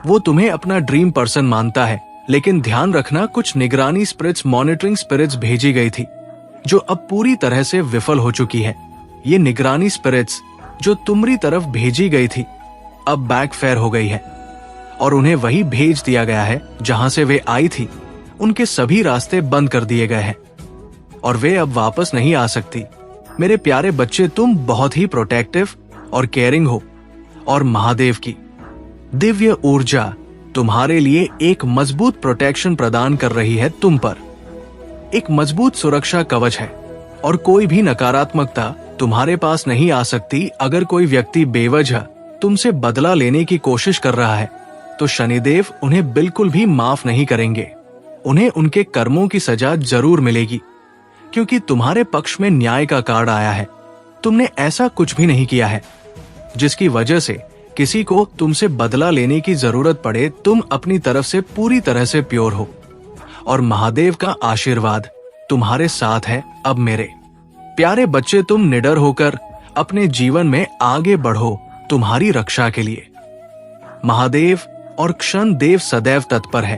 वो तुम्हें अपना ड्रीम पर्सन मानता है, लेकिन ध्यान रखना, कुछ निगरानी स्पिरिट्स, मॉनिटरिंग स्पिरिट्स भेजी गई थी जो अब पूरी तरह से विफल हो चुकी है। ये निगरानी स्पिरिट्स जो तुम्हारी तरफ भेजी गई थी अब बैकफायर हो गई है और उन्हें वही भेज दिया गया है जहां से वे आई थी। उनके सभी रास्ते बंद कर दिए गए हैं और वे अब वापस नहीं आ सकती। मेरे प्यारे बच्चे, तुम बहुत ही प्रोटेक्टिव और केयरिंग हो और महादेव की दिव्य ऊर्जा तुम्हारे लिए एक मजबूत प्रोटेक्शन प्रदान कर रही है। तुम पर एक मजबूत सुरक्षा कवच है और कोई भी नकारात्मकता तुम्हारे पास नहीं आ सकती। अगर कोई व्यक्ति बेवजह तुमसे बदला लेने की कोशिश कर रहा है तो शनिदेव उन्हें बिल्कुल भी माफ नहीं करेंगे। उन्हें उनके कर्मों की सजा जरूर मिलेगी, क्योंकि तुम्हारे पक्ष में न्याय का कार्ड आया है। तुमने ऐसा कुछ भी नहीं किया है जिसकी वजह से किसी को तुमसे बदला लेने की जरूरत पड़े। तुम अपनी तरफ से पूरी तरह से प्योर हो और महादेव का आशीर्वाद तुम्हारे साथ है। अब मेरे प्यारे बच्चे, तुम निडर होकर अपने जीवन में आगे बढ़ो तुम्हारी रक्षा के लिए। महादेव और क्षण देव सदैव तत्पर है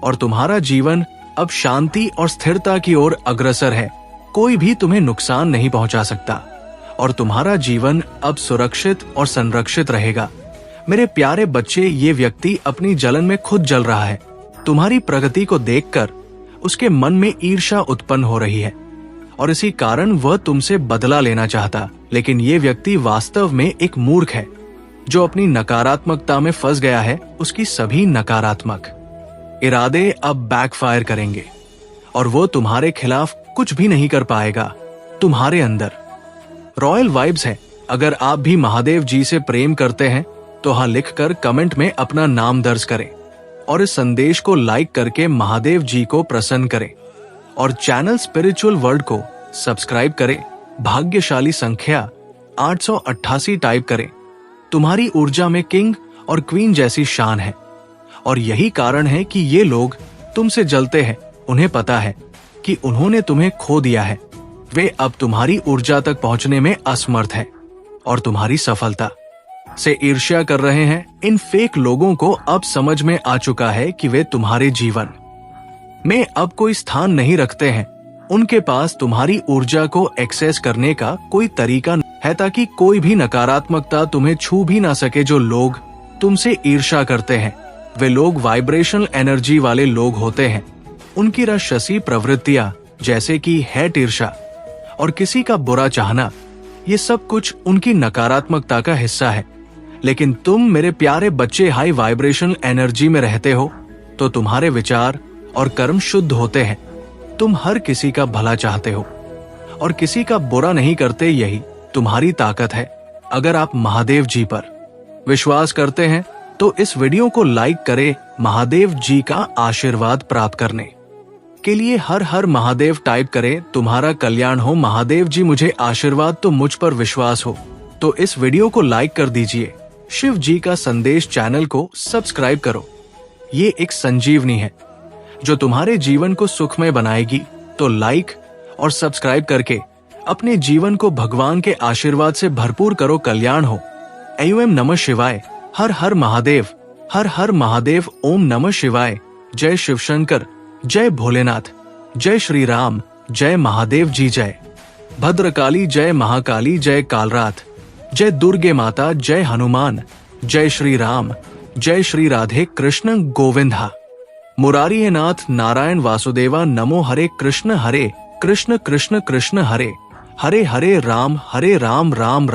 और तुम्हारा जीवन अब शांति और स्थिरता की ओर अग्रसर है। कोई भी तुम्हें नुकसान नहीं पहुंचा सकता और तुम्हारा जीवन अब सुरक्षित और संरक्षित रहेगा। मेरे प्यारे बच्चे, ये व्यक्ति अपनी जलन में खुद जल रहा है। तुम्हारी प्रगति को देखकर उसके मन में ईर्ष्या उत्पन्न हो रही है और इसी कारण वह तुमसे बदला लेना चाहता। लेकिन ये व्यक्ति वास्तव में एक मूर्ख है जो अपनी नकारात्मकता में फंस गया है। उसकी सभी नकारात्मक इरादे अब बैकफायर करेंगे और वो तुम्हारे खिलाफ कुछ भी नहीं कर पाएगा। तुम्हारे अंदर रॉयल वाइब्स है। अगर आप भी महादेव जी से प्रेम करते हैं तो हाँ लिखकर कमेंट में अपना नाम दर्ज करें और इस संदेश को लाइक करके महादेव जी को प्रसन्न करें और चैनल स्पिरिचुअल वर्ल्ड को सब्सक्राइब करें। भाग्यशाली संख्या 888 टाइप करें। तुम्हारी ऊर्जा में किंग और क्वीन जैसी शान है और यही कारण है कि ये लोग तुमसे जलते हैं। उन्हें पता है कि उन्होंने तुम्हें खो दिया है। वे अब तुम्हारी ऊर्जा तक पहुंचने में असमर्थ हैं और तुम्हारी सफलता से ईर्ष्या कर रहे हैं। इन फेक लोगों को अब समझ में आ चुका है कि वे तुम्हारे जीवन में अब कोई स्थान नहीं रखते हैं। उनके पास तुम्हारी ऊर्जा को एक्सेस करने का कोई तरीका है ताकि कोई भी नकारात्मकता तुम्हें छू भी ना सके। जो लोग तुमसे ईर्ष्या करते हैं वे लोग वाइब्रेशनल एनर्जी वाले लोग होते हैं। उनकी राक्षसी प्रवृत्तियां जैसे कि हेट, ईर्ष्या और किसी का बुरा चाहना, ये सब कुछ उनकी नकारात्मकता का हिस्सा है। लेकिन तुम मेरे प्यारे बच्चे हाई वाइब्रेशनल एनर्जी में रहते हो तो तुम्हारे विचार और कर्म शुद्ध होते हैं। तुम हर किसी का भला चाहते हो और किसी का बुरा नहीं करते। यही तुम्हारी ताकत है। अगर आप महादेव जी पर विश्वास करते हैं तो इस वीडियो को लाइक करें। महादेव जी का आशीर्वाद प्राप्त करने के लिए हर हर महादेव टाइप करें। तुम्हारा कल्याण हो। महादेव जी मुझे आशीर्वाद तो मुझ पर विश्वास हो तो इस वीडियो को लाइक कर दीजिए। शिव जी का संदेश चैनल को सब्सक्राइब करो। ये एक संजीवनी है जो तुम्हारे जीवन को सुखमय बनाएगी। तो लाइक और सब्सक्राइब करके अपने जीवन को भगवान के आशीर्वाद से भरपूर करो। कल्याण हो। एम नमः शिवाय। हर हर महादेव। हर हर महादेव। ओम नमः शिवाय। जय शिव शंकर। जय भोलेनाथ। जय श्री राम। जय महादेव जी। जय भद्रकाली। जय महाकाली। जय कालरात। जय दुर्गे माता। जय हनुमान। जय श्री राम। जय श्री राधे कृष्ण गोविंदा। मुरारी है नाथ नारायण वासुदेवा नमो हरे कृष्ण कृष्ण कृष्ण हरे हरे हरे राम राम राम